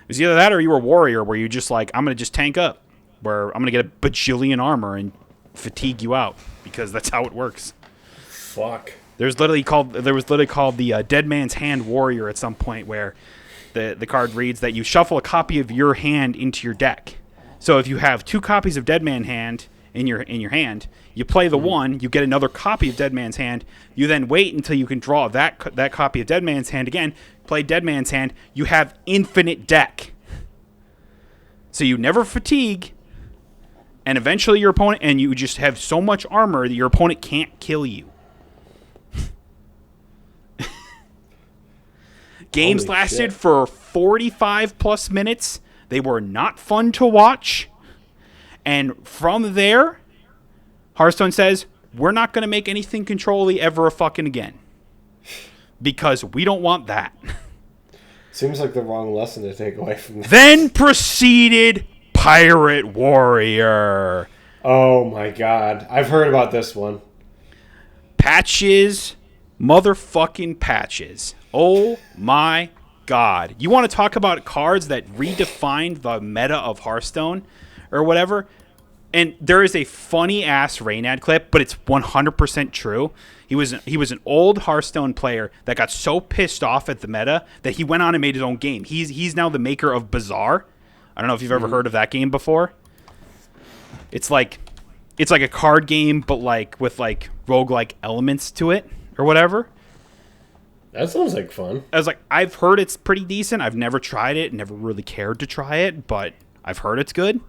was either that or you were Warrior, where you just I'm going to just tank up, where I'm going to get a bajillion armor and fatigue you out, because that's how it works. Fuck. There was literally called the Dead Man's Hand Warrior at some point, where the card reads that you shuffle a copy of your hand into your deck. So if you have 2 copies of Dead Man's Hand in your hand, you play the one, you get another copy of Dead Man's Hand, you then wait until you can draw that copy of Dead Man's Hand again, play Dead Man's Hand, you have infinite deck. So you never fatigue, and eventually your opponent, and you just have so much armor that your opponent can't kill you. Games Holy lasted shit. for 45 plus minutes. They were not fun to watch. And from there, Hearthstone says, we're not going to make anything control-y ever fucking again. Because we don't want that. Seems like the wrong lesson to take away from this. Then proceeded Pirate Warrior. Oh my god. I've heard about this one. Patches. Motherfucking patches. Oh my god. You want to talk about cards that redefined the meta of Hearthstone or whatever? And there is a funny ass Reynad clip, but it's 100% true. He was an old Hearthstone player that got so pissed off at the meta that he went on and made his own game. He's now the maker of Bazaar. I don't know if you've ever heard of that game before. It's like a card game, but with roguelike elements to it or whatever. That sounds like fun. I was like, I've heard it's pretty decent. I've never tried it, never really cared to try it, but I've heard it's good.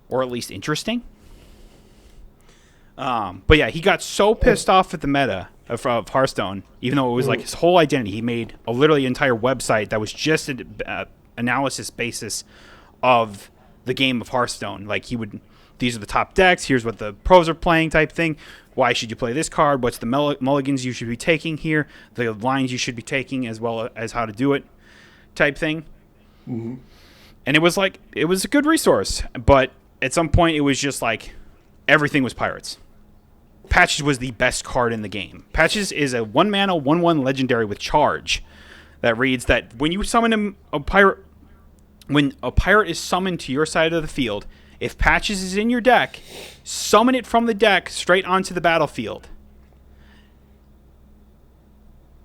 Or at least interesting. But yeah, he got so pissed off at the meta of Hearthstone, even though it was his whole identity. He made a literally entire website that was just an analysis basis of the game of Hearthstone. These are the top decks, here's what the pros are playing type thing. Why should you play this card? What's the mulligans you should be taking here? The lines you should be taking, as well as how to do it type thing. Mm-hmm. And it was a good resource. But at some point, it was just everything was pirates. Patches was the best card in the game. Patches is a 1-mana, 1/1 legendary with charge that reads that when you summon when a pirate is summoned to your side of the field, if Patches is in your deck, summon it from the deck straight onto the battlefield.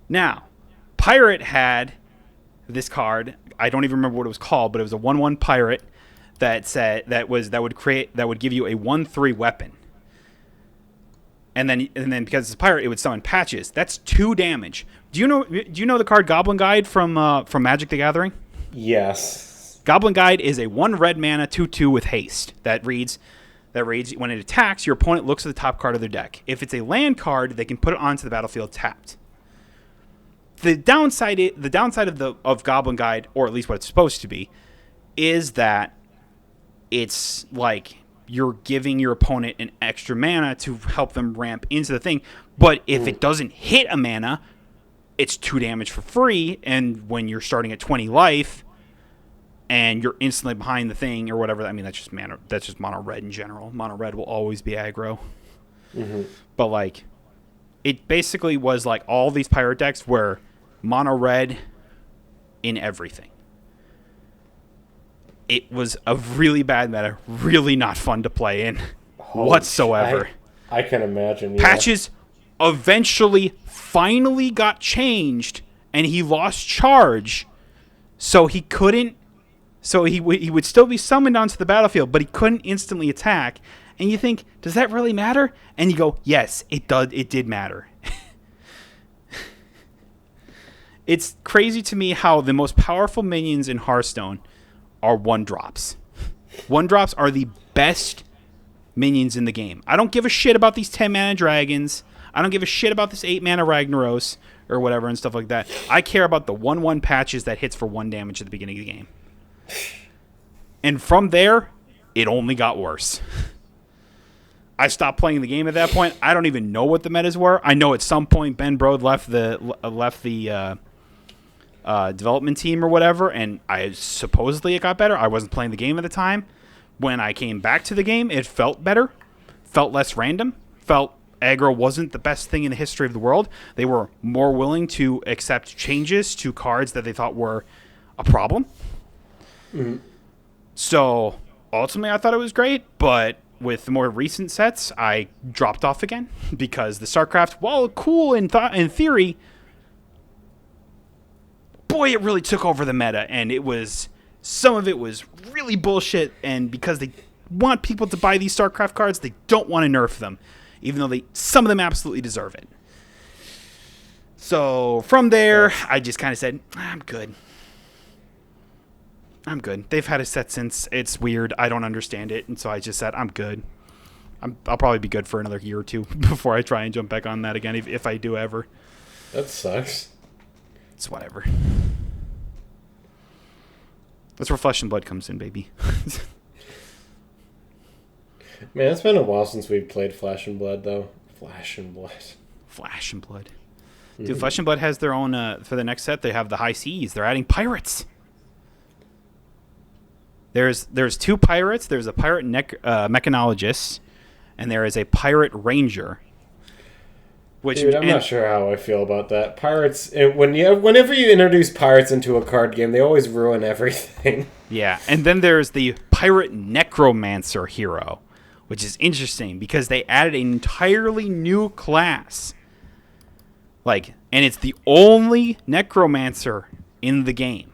Now, Pirate had this card. I don't even remember what it was called, but it was a 1/1 pirate that would give you a 1/3 weapon. And then because it's a pirate, it would summon Patches. That's 2 damage. Do you know the card Goblin Guide from Magic the Gathering? Yes. Goblin Guide is a 1 red mana 2/2 with haste that reads when it attacks, your opponent looks at the top card of their deck. If it's a land card, they can put it onto the battlefield tapped. The downside of Goblin Guide, or at least what it's supposed to be, is that it's like you're giving your opponent an extra mana to help them ramp into the thing. But if it doesn't hit a mana, it's 2 damage for free. And when you're starting at 20 life and you're instantly behind the thing or whatever, I mean, that's just mana. That's just mono red in general. Mono red will always be aggro. Mm-hmm. But like, it basically was like all these pirate decks were mono red in everything. It was a really bad meta, really not fun to play in whatsoever. I can imagine. Patches eventually finally got changed, and he lost charge, so he couldn't. So he would still be summoned onto the battlefield, but he couldn't instantly attack. And you think, does that really matter? And you go, yes, it did. It did matter. It's crazy to me how the most powerful minions in Hearthstone are 1-drops. 1-drops are the best minions in the game. I don't give a shit about these 10-mana dragons. I don't give a shit about this 8-mana Ragnaros or whatever and stuff like that. I care about the 1/1 patches that hits for 1 damage at the beginning of the game. And from there, it only got worse. I stopped playing the game at that point. I don't even know what the metas were. I know at some point Ben Brode left the development team or whatever, and supposedly it got better. I wasn't playing the game at the time. When I came back to the game, it felt better, felt less random, felt aggro wasn't the best thing in the history of the world. They were more willing to accept changes to cards that they thought were a problem. Mm-hmm. So ultimately, I thought it was great, but with the more recent sets, I dropped off again because the StarCraft, while cool in theory, boy, it really took over the meta, and some of it was really bullshit. And because they want people to buy these StarCraft cards, they don't want to nerf them, even though some of them absolutely deserve it. So from there, I just kind of said, I'm good. They've had a set since. It's weird. I don't understand it. And so I just said, I'm good. I'll probably be good for another year or two before I try and jump back on that again, if I do ever. That sucks. It's whatever. That's where Flesh and Blood comes in, baby. Man, it's been a while since we've played Flesh and Blood, though. Flesh and Blood. Dude, Flesh and Blood has their own, for the next set, they have the High Seas. They're adding pirates. There's 2 pirates. There's a pirate mechanologist, and there is a pirate ranger. Dude, I'm not sure how I feel about that. Pirates, whenever you introduce pirates into a card game, they always ruin everything. Yeah, and then there's the pirate necromancer hero, which is interesting because they added an entirely new class. And it's the only necromancer in the game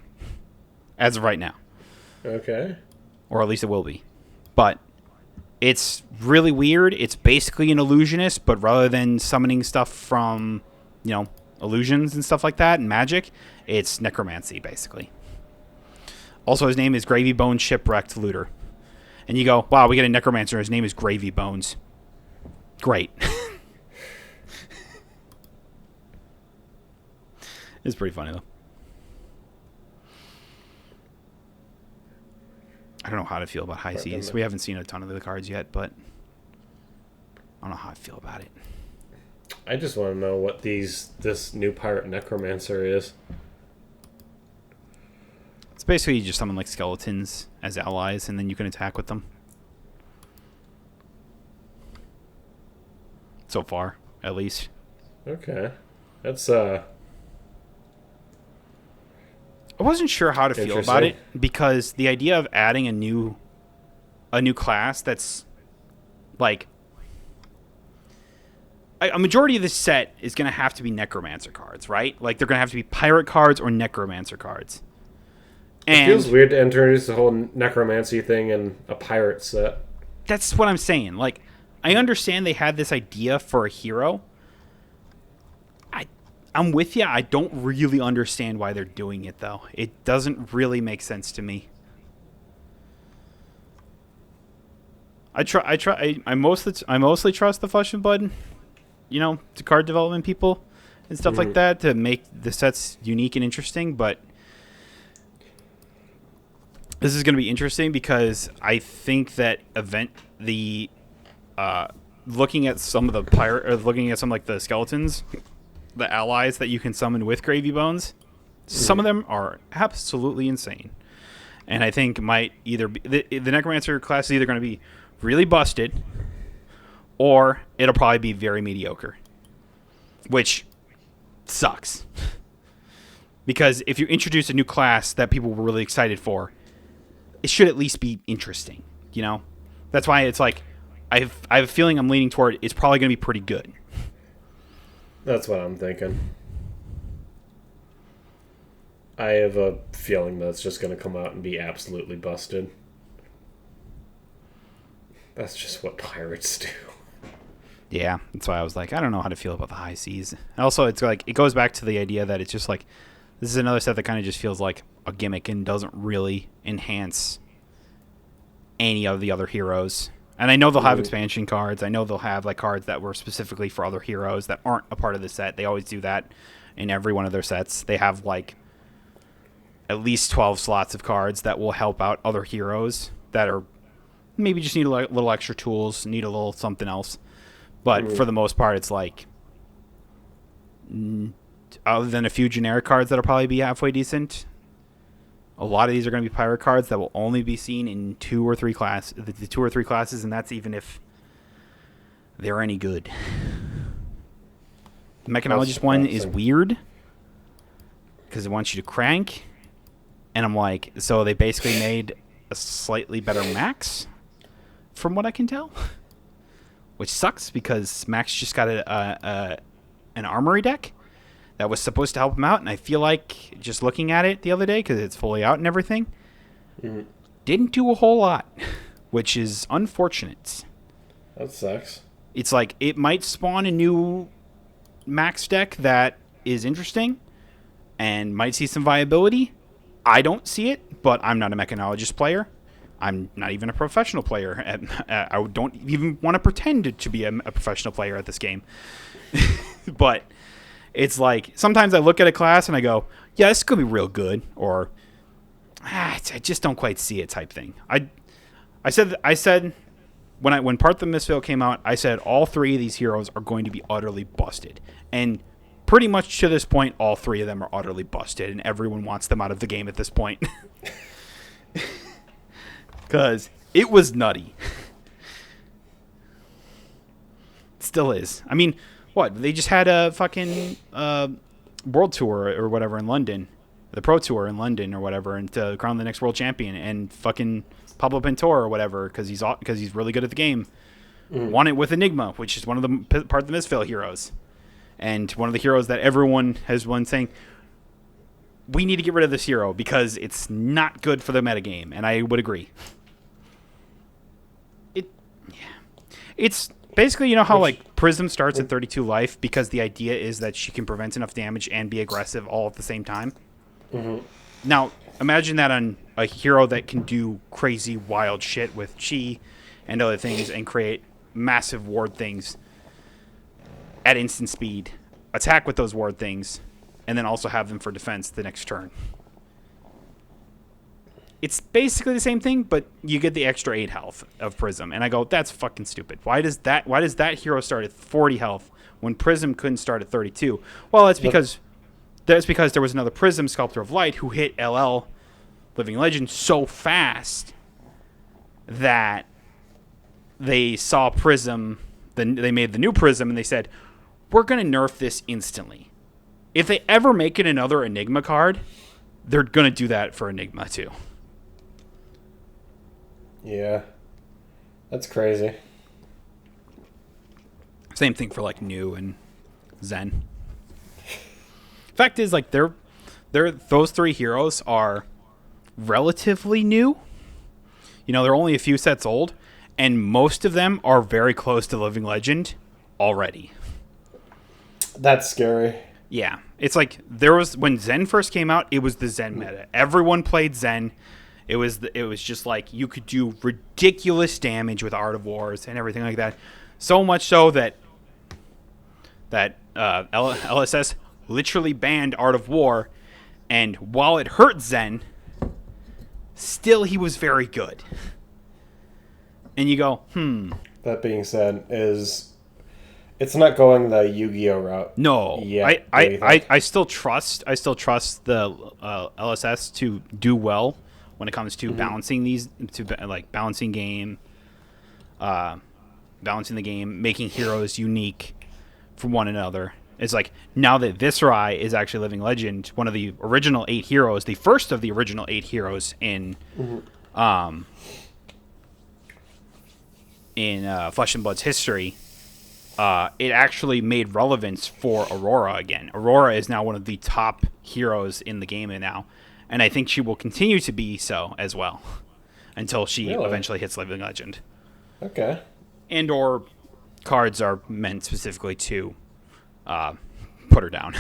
as of right now. Okay. Or at least it will be. But it's really weird. It's basically an illusionist, but rather than summoning stuff from, illusions and stuff like that and magic, it's necromancy, basically. Also, his name is Gravy Bones Shipwrecked Looter. And you go, wow, we get a necromancer. His name is Gravy Bones. Great. It's pretty funny, though. I don't know how to feel about High Seas. We haven't seen a ton of the cards yet, but I don't know how I feel about it. I just want to know what this new pirate necromancer is. It's basically you just summon like skeletons as allies, and then you can attack with them. So far, at least. Okay. That's I wasn't sure how to feel about it because the idea of adding a new class that's like a majority of this set is going to have to be necromancer cards, right? Like they're going to have to be pirate cards or necromancer cards. And it feels weird to introduce the whole necromancy thing in a pirate set. That's what I'm saying. Like I understand they had this idea for a hero. I'm with you. I don't really understand why they're doing it, though. It doesn't really make sense to me. I mostly trust the Flesh and Blood, to card development people and stuff like that to make the sets unique and interesting. But this is going to be interesting because I think that looking at some of the skeletons, the allies that you can summon with Gravy Bones, some of them are absolutely insane. And I think might either be the Necromancer class is either going to be really busted, or it'll probably be very mediocre, which sucks. Because if you introduce a new class that people were really excited for, it should at least be interesting, That's why it's like I have a feeling I'm leaning toward it's probably going to be pretty good. That's what I'm thinking. I have a feeling that's just going to come out and be absolutely busted. That's just what pirates do. Yeah, that's why I was like, I don't know how to feel about the high seas. And also, it's like it goes back to the idea that it's just like this is another set that kind of just feels like a gimmick and doesn't really enhance any of the other heroes. And I know they'll have expansion cards. I know they'll have like cards that were specifically for other heroes that aren't a part of the set. They always do that in every one of their sets. They have like at least 12 slots of cards that will help out other heroes that are maybe just need a little extra tools, need a little something else. But for the most part, it's like, other than a few generic cards that'll probably be halfway decent, a lot of these are going to be pirate cards that will only be seen in the 2 or 3 classes, and that's even if they're any good. The Mechanologist one is weird because it wants you to crank, and I'm like, so they basically made a slightly better Max, from what I can tell, which sucks because Max just got an armory deck that was supposed to help him out, and I feel like just looking at it the other day, because it's fully out and everything, didn't do a whole lot, which is unfortunate. That sucks. It's like, it might spawn a new Max deck that is interesting and might see some viability. I don't see it, but I'm not a Mechanologist player. I'm not even a professional player. I don't even want to pretend to be a professional player at this game. But it's like, sometimes I look at a class and I go, yeah, this could be real good, or I just don't quite see it type thing. I said when Part of the Mistvale came out, I said all 3 of these heroes are going to be utterly busted. And pretty much to this point, all 3 of them are utterly busted, and everyone wants them out of the game at this point. Because it was nutty. It still is. I mean, what? They just had a fucking world tour or whatever in London. The Pro Tour in London or whatever, and to crown the next world champion. And fucking Pablo Pintor or whatever, because he's really good at the game, won it with Enigma, which is one of the Part of the Mistvale heroes. And one of the heroes that everyone has been saying, we need to get rid of this hero because it's not good for the metagame. And I would agree. It's basically, how like Prism starts at 32 life because the idea is that she can prevent enough damage and be aggressive all at the same time. Now, imagine that on a hero that can do crazy, wild shit with chi and other things and create massive ward things at instant speed, attack with those ward things, and then also have them for defense the next turn. It's basically the same thing, but you get the extra 8 health of Prism. And I go, that's fucking stupid. Why does that hero start at 40 health when Prism couldn't start at 32? Well, that's because there was another Prism, Sculptor of Light, who hit LL, Living Legend, so fast that they saw Prism, then they made the new Prism, and they said, we're going to nerf this instantly. If they ever make it another Enigma card, they're going to do that for Enigma too. Yeah. That's crazy. Same thing for like New and Zen. Fact is, like, those 3 heroes are relatively new. They're only a few sets old, and most of them are very close to Living Legend already. That's scary. Yeah. It's like, when Zen first came out, it was the Zen meta. Everyone played Zen. It was just like you could do ridiculous damage with Art of Wars and everything like that. So much so that LSS literally banned Art of War, and while it hurt Zen, still he was very good. And you go, That being said, it's not going the Yu-Gi-Oh route. No, yet, I still trust the LSS to do well when it comes to balancing these, to like balancing the game, making heroes unique from one another. It's like now that Viserai is actually living legend, one of the original 8 heroes, the first of the original 8 heroes in Flesh and Blood's history. It actually made relevance for Aurora again. Aurora is now one of the top heroes in the game now, and I think she will continue to be so as well until she eventually hits Living Legend. Okay. And or cards are meant specifically to put her down.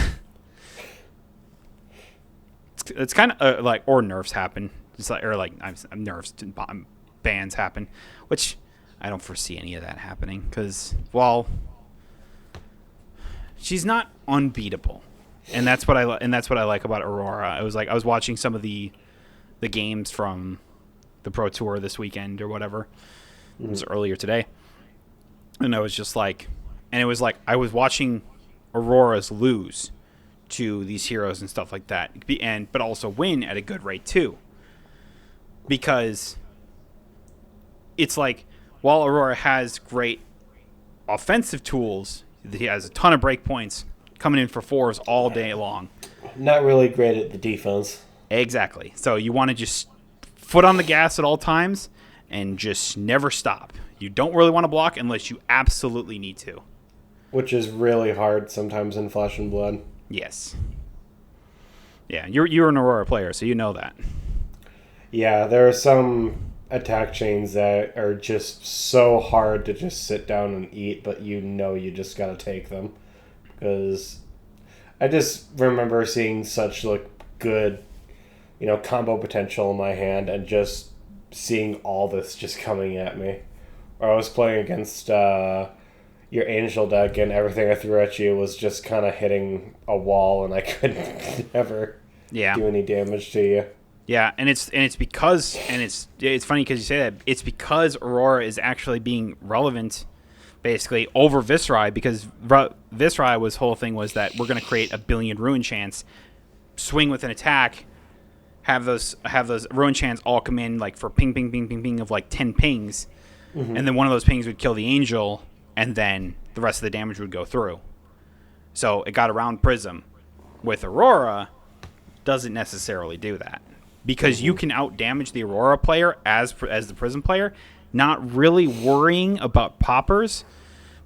It's kind of like, or nerfs happen, just like, or like nerfs bans happen, which I don't foresee any of that happening because, well, she's not unbeatable, and that's what I like about Aurora. I was watching some of the games from the Pro Tour this weekend or whatever. It was earlier today, and I was just like, and it was like I was watching Aurora's lose to these heroes and stuff like that, but also win at a good rate too, because it's like, while Aurora has great offensive tools, he has a ton of breakpoints coming in for 4s all day long. Not really great at the defense. Exactly. So you want to just foot on the gas at all times and just never stop. You don't really want to block unless you absolutely need to. Which is really hard sometimes in Flesh and Blood. Yes. Yeah, you're an Aurora player, so you know that. Yeah, there are some attack chains that are just so hard to just sit down and eat, but you just gotta take them. Because I just remember seeing such good, combo potential in my hand, and just seeing all this just coming at me. Or I was playing against your Angel deck, and everything I threw at you was just kind of hitting a wall, and I couldn't ever do any damage to you. Yeah, and it's because, and it's funny because you say that, it's because Aurora is actually being relevant basically over Viserai, because Viserai whole thing was that we're going to create a billion ruin chants, swing with an attack, have those ruin chants all come in like for ping ping ping ping ping of like 10 pings, and then one of those pings would kill the angel, and then the rest of the damage would go through. So it got around Prism. With Aurora, doesn't necessarily do that. Because you can out-damage the Aurora player as the Prism player, not really worrying about poppers,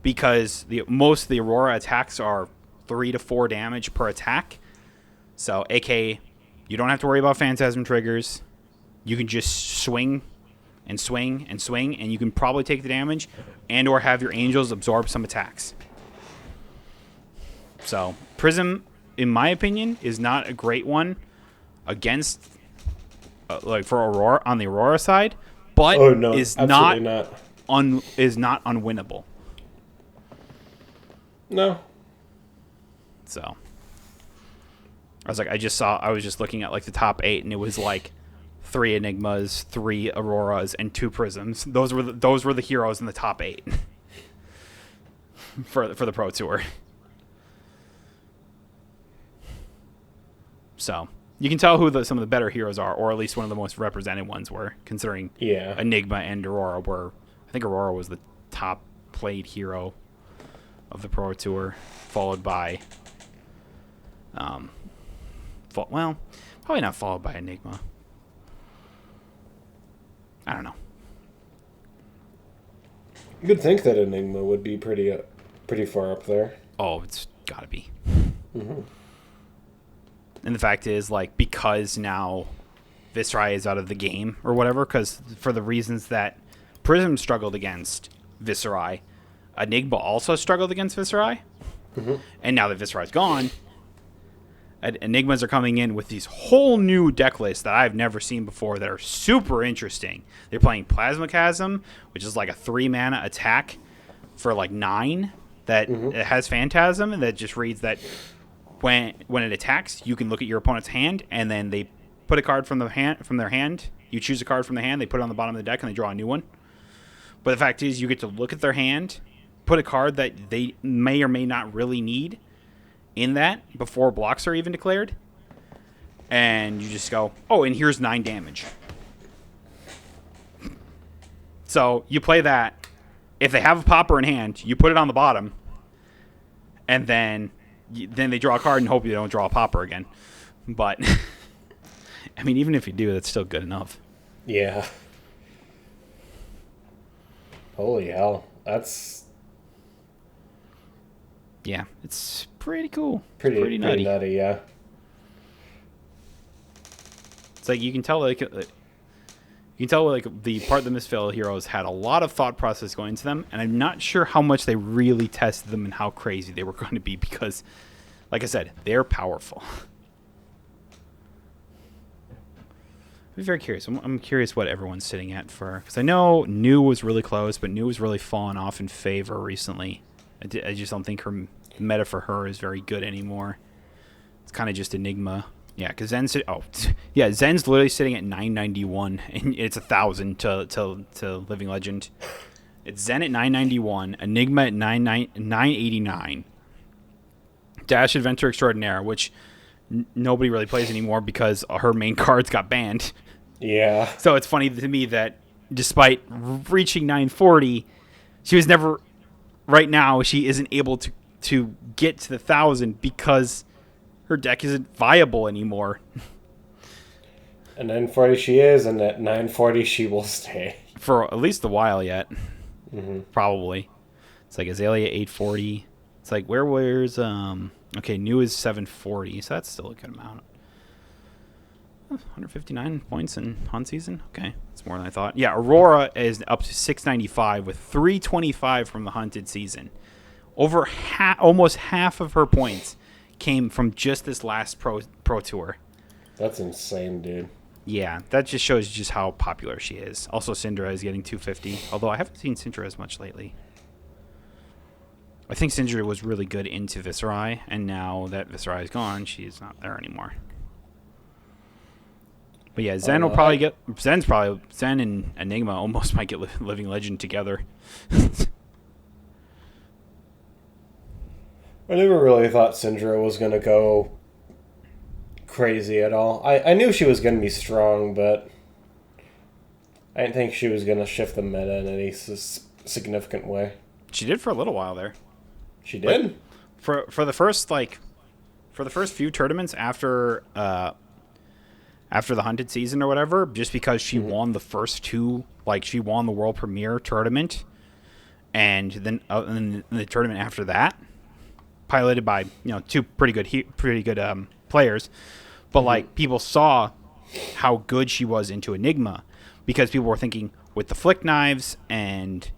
because most of the Aurora attacks are 3 to 4 damage per attack. So, aka, you don't have to worry about Phantasm triggers. You can just swing and swing and swing, and you can probably take the damage, and or have your Angels absorb some attacks. So, Prism, in my opinion, is not a great one against... like for Aurora on the Aurora side, but is not unwinnable. No. So I was just looking at like the top 8, and it was like 3 Enigmas, 3 Auroras, and 2 Prisms. Those were the heroes in the top 8 for the Pro Tour. So you can tell who some of the better heroes are, or at least one of the most represented ones were, considering Enigma and Aurora were... I think Aurora was the top played hero of the Pro Tour, followed by... probably not followed by Enigma. I don't know. You'd think that Enigma would be pretty far up there. Oh, it's gotta be. And the fact is, like, because now Viserai is out of the game or whatever, because for the reasons that Prism struggled against Viserai, Enigma also struggled against Viserai. And now that Viserai's gone, Enigmas are coming in with these whole new deck lists that I've never seen before that are super interesting. They're playing Plasma Chasm, which is like a 3-mana attack for like 9 that it has Phantasm, and that just reads that when it attacks, you can look at your opponent's hand, and then they put a card from their hand. You choose a card from the hand, they put it on the bottom of the deck, and they draw a new one. But the fact is, you get to look at their hand, put a card that they may or may not really need in that before blocks are even declared, and you just go, oh, and here's 9 damage. So you play that. If they have a popper in hand, you put it on the bottom, and then they draw a card and hope you don't draw a popper again. But I mean, even if you do, that's still good enough. Yeah. Holy hell, yeah, it's pretty cool. Pretty nutty. Yeah. It's like you can tell like the part of the Misfell Heroes had a lot of thought process going into them, and I'm not sure how much they really tested them and how crazy they were going to be because, like I said, they're powerful. I'm very curious. I'm curious what everyone's sitting at for, because I know New was really close, but New was really fallen off in favor recently. I just don't think her meta for her is very good anymore. It's kind of just Enigma. Yeah, because Zen's literally sitting at 991, and it's 1,000 to Living Legend. It's Zen at 991, Enigma at 989, Dash Adventure Extraordinaire, which nobody really plays anymore because her main cards got banned. Yeah. So it's funny to me that despite reaching 940, she was never. Right now, she isn't able to get to the 1,000 because her deck isn't viable anymore. At 940 she is, and at 940 she will stay. For at least a while yet. Probably. It's like Azalea 840. It's like, where's... Okay, New is 740, so that's still a good amount. 159 points in Hunt season? Okay, that's more than I thought. Yeah, Aurora is up to 695 with 325 from the Hunted season. Almost half of her points came from just this last Pro Tour. That's insane, dude. Yeah, that just shows just how popular she is. Also, Syndra is getting 250, although I haven't seen Syndra as much lately. I think Syndra was really good into Viserai, and now that Viserai is gone, she's not there anymore. But yeah, Zen Zen and Enigma almost might get Living Legend together. I never really thought Syndra was going to go crazy at all. I knew she was going to be strong, but I didn't think she was going to shift the meta in any significant way. She did for a little while there. She did? For the first few tournaments after the Hunted season or whatever, just because she won the first two, like she won the World Premier tournament, and then the tournament after that, piloted by two pretty good players, but like people saw how good she was into Enigma, because people were thinking with the flick knives and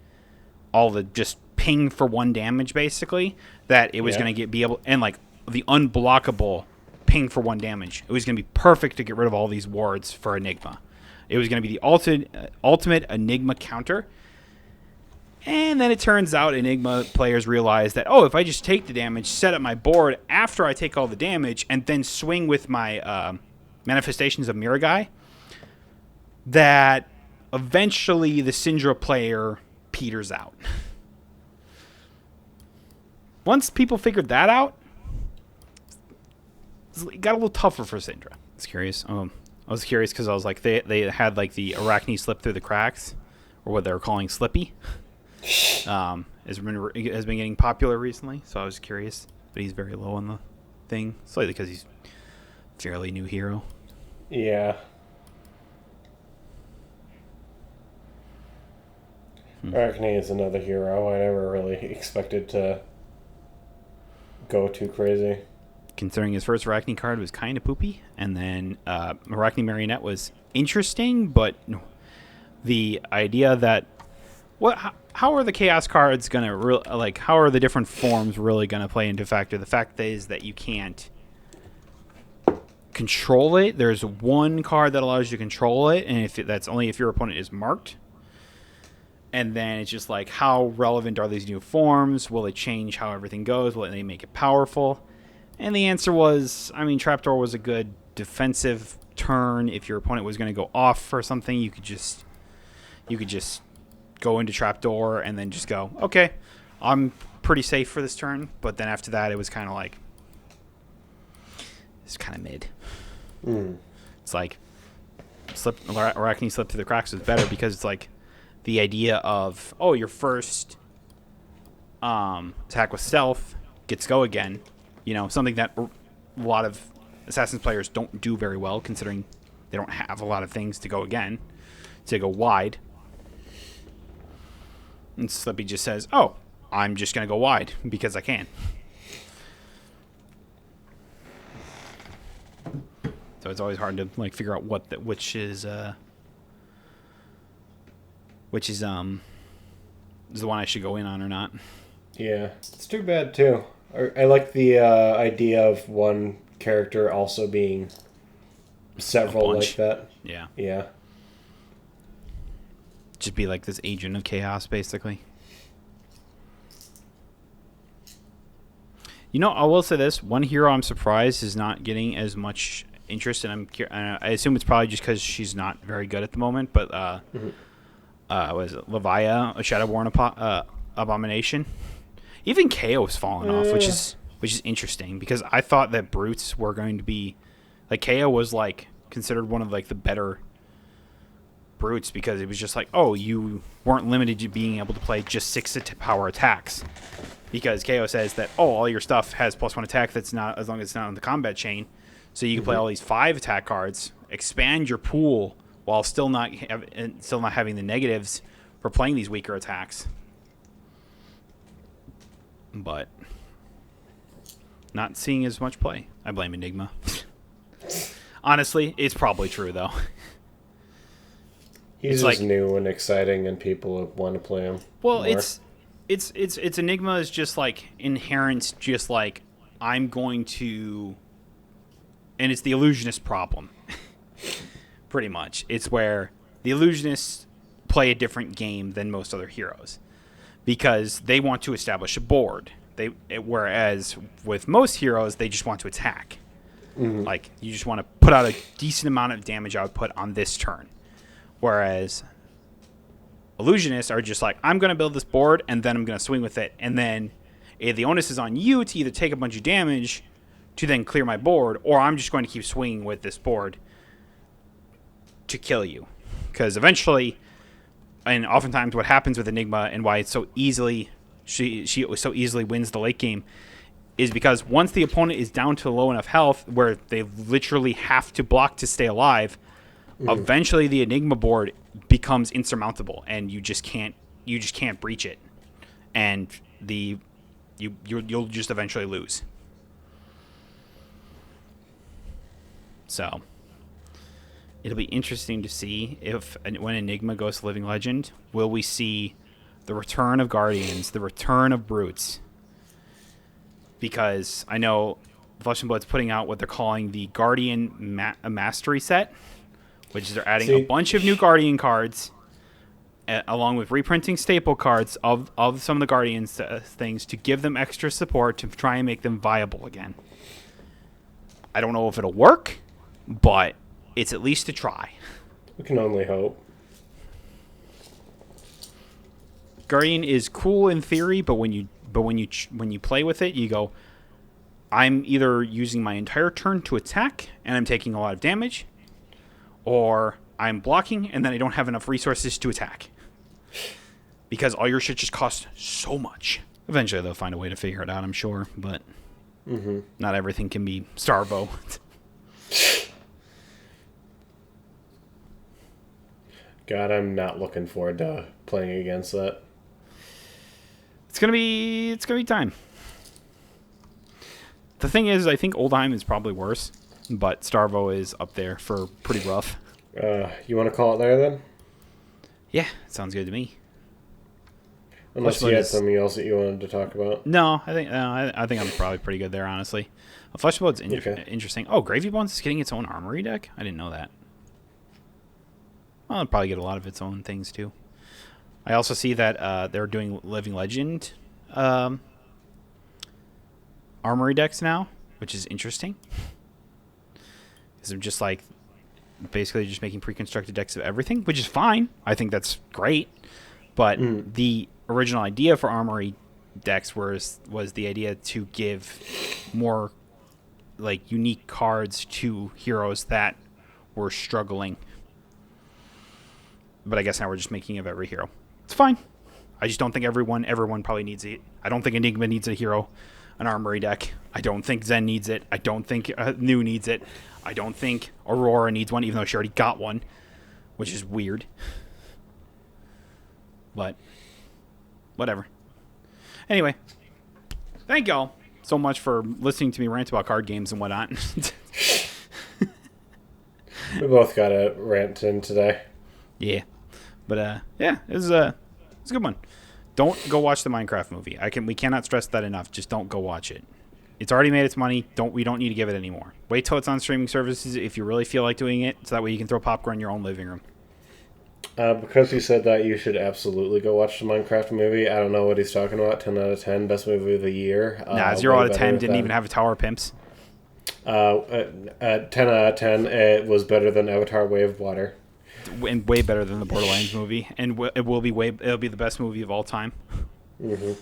all the just ping for 1 damage basically that it was going to be able, and like the unblockable ping for 1 damage. It was going to be perfect to get rid of all these wards for Enigma. It was going to be the ultimate Enigma counter. And then it turns out Enigma players realize that, if I just take the damage, set up my board after I take all the damage, and then swing with my Manifestations of Miragai, that eventually the Syndra player peters out. Once people figured that out, it got a little tougher for Syndra. I was curious because I was like, they had like the Arachne slip through the cracks, or what they were calling Slippy. Has been getting popular recently, so I was curious. But he's very low on the thing, slightly because he's a fairly new hero. Yeah. Arachne is another hero I never really expected to go too crazy. Considering his first Arachne card was kind of poopy, and then Arachne Marionette was interesting, but the idea that how are the Chaos cards gonna how are the different forms really gonna play into factor? The fact is that you can't control it. There's one card that allows you to control it, and that's only if your opponent is marked. And then it's just like, how relevant are these new forms? Will it change how everything goes? Will they make it powerful? And the answer was, I mean, Trapdoor was a good defensive turn. If your opponent was going to go off for something, you could just go into Trapdoor and then just go, okay, I'm pretty safe for this turn. But then after that, it was kind of like, it's kind of mid. It's like Arachne Slip Through the Cracks was better because it's like the idea of, oh, your first attack with stealth gets go again. You know, something that a lot of Assassin's players don't do very well, considering they don't have a lot of things to go again, to go wide. And Slippy just says, oh, I'm just going to go wide because I can. So it's always hard to like figure out which is the one I should go in on or not. Yeah, it's too bad too. I like the idea of one character also being several like that. Yeah. Yeah. Just be like this agent of chaos, basically. You know, I will say this: one hero I'm surprised is not getting as much interest, and I assume it's probably just because she's not very good at the moment. But was it Leviah, a Shadowborn abomination? Even KO's fallen off, which is interesting because I thought that brutes were going to be like KO was like considered one of like the better brutes because it was just like, oh, you weren't limited to being able to play just 6 power attacks because KO says that, oh, all your stuff has +1 attack that's not, as long as it's not on the combat chain, so you can play all these 5 attack cards, expand your pool while still not having the negatives for playing these weaker attacks. But not seeing as much play. I blame Enigma. Honestly, it's probably true though. He's just like, new and exciting, and people want to play him. Well, more. it's Enigma is just like inherent, just like I'm going to, and it's the illusionist problem. Pretty much, it's where the illusionists play a different game than most other heroes because they want to establish a board. Whereas with most heroes, they just want to attack. Like you just want to put out a decent amount of damage output on this turn. Whereas illusionists are just like, I'm going to build this board and then I'm going to swing with it. And then the onus is on you to either take a bunch of damage to then clear my board, or I'm just going to keep swinging with this board to kill you. Because eventually, and oftentimes what happens with Enigma and why it's so easily, she so easily wins the late game, is because once the opponent is down to low enough health where they literally have to block to stay alive, eventually the Enigma board becomes insurmountable and you just can't breach it, and you'll just eventually lose. So it'll be interesting to see if when Enigma goes to Living Legend, will we see the return of Guardians, the return of brutes? Because I know Flesh and Blood's putting out what they're calling the Guardian Mastery set, which is they're adding a bunch of new Guardian cards, along with reprinting staple cards of some of the Guardians things to give them extra support to try and make them viable again. I don't know if it'll work, but it's at least a try. We can only hope. Guardian is cool in theory, but when you play with it, you go, I'm either using my entire turn to attack and I'm taking a lot of damage, or I'm blocking and then I don't have enough resources to attack. Because all your shit just costs so much. Eventually they'll find a way to figure it out, I'm sure, but not everything can be Starvo. God, I'm not looking forward to playing against that. It's gonna be time. The thing is, I think Oldheim is probably worse, but Starvo is up there for pretty rough. You want to call it there then? Yeah, sounds good to me. Unless you had something else that you wanted to talk about. No, I think I'm probably pretty good there, honestly. Flesh Blood's interesting. Oh, Gravy Bones is getting its own armory deck? I didn't know that. Well, it'll probably get a lot of its own things, too. I also see that they're doing Living Legend armory decks now, which is interesting. Because they're just like basically just making pre-constructed decks of everything, which is fine. I think that's great. But the original idea for armory decks was the idea to give more like unique cards to heroes that were struggling. But I guess now we're just making it of every hero. It's fine. I just don't think everyone probably needs it. I don't think Enigma needs a hero, an armory deck. I don't think Zen needs it. I don't think New needs it. I don't think Aurora needs one, even though she already got one, which is weird. But whatever. Anyway, thank y'all so much for listening to me rant about card games and whatnot. We both got a rant in today. Yeah. But yeah, it was a good one. Don't go watch the Minecraft movie. We cannot stress that enough. Just don't go watch it. It's already made its money. We don't need to give it any more. Wait till it's on streaming services if you really feel like doing it, so that way you can throw popcorn in your own living room. Because you said that, you should absolutely go watch the Minecraft movie. I don't know what he's talking about. 10 out of 10, best movie of the year. 0 out of 10 didn't even have a Tower of Pimps. 10 out of 10, it was better than Avatar: Way of Water. And way better than the Borderlands movie, and it'll be the best movie of all time. Mm-hmm.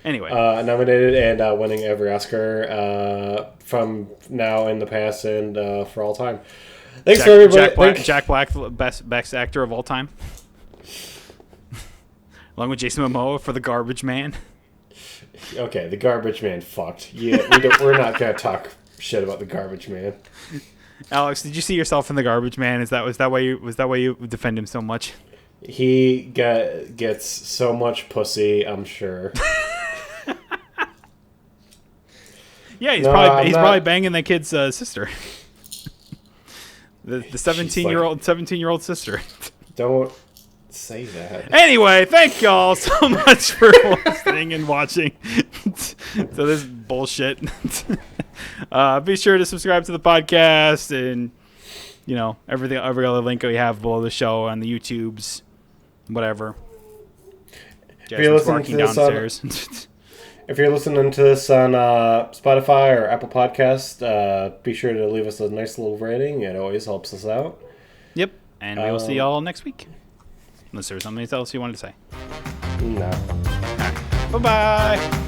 Anyway, nominated and winning every Oscar from now in the past and for all time. Thanks for everybody. Jack Black, best actor of all time, along with Jason Momoa for The Garbage Man. Okay, The Garbage Man fucked. Yeah, we're not gonna talk shit about The Garbage Man. Alex, did you see yourself in The Garbage Man? Was that why you defend him so much? He gets so much pussy, I'm sure. Yeah, he's probably banging that kid's sister. the 17-year-old sister. Don't say that. Anyway, thank y'all so much for listening and watching to this bullshit. Be sure to subscribe to the podcast and every other link we have below the show on the YouTubes, whatever. Jasmine's barking downstairs. If you're listening to this on Spotify or Apple Podcast, be sure to leave us a nice little rating. It always helps us out. Yep, and we will see y'all next week. Unless there's something else you wanted to say. No. All right. Bye-bye.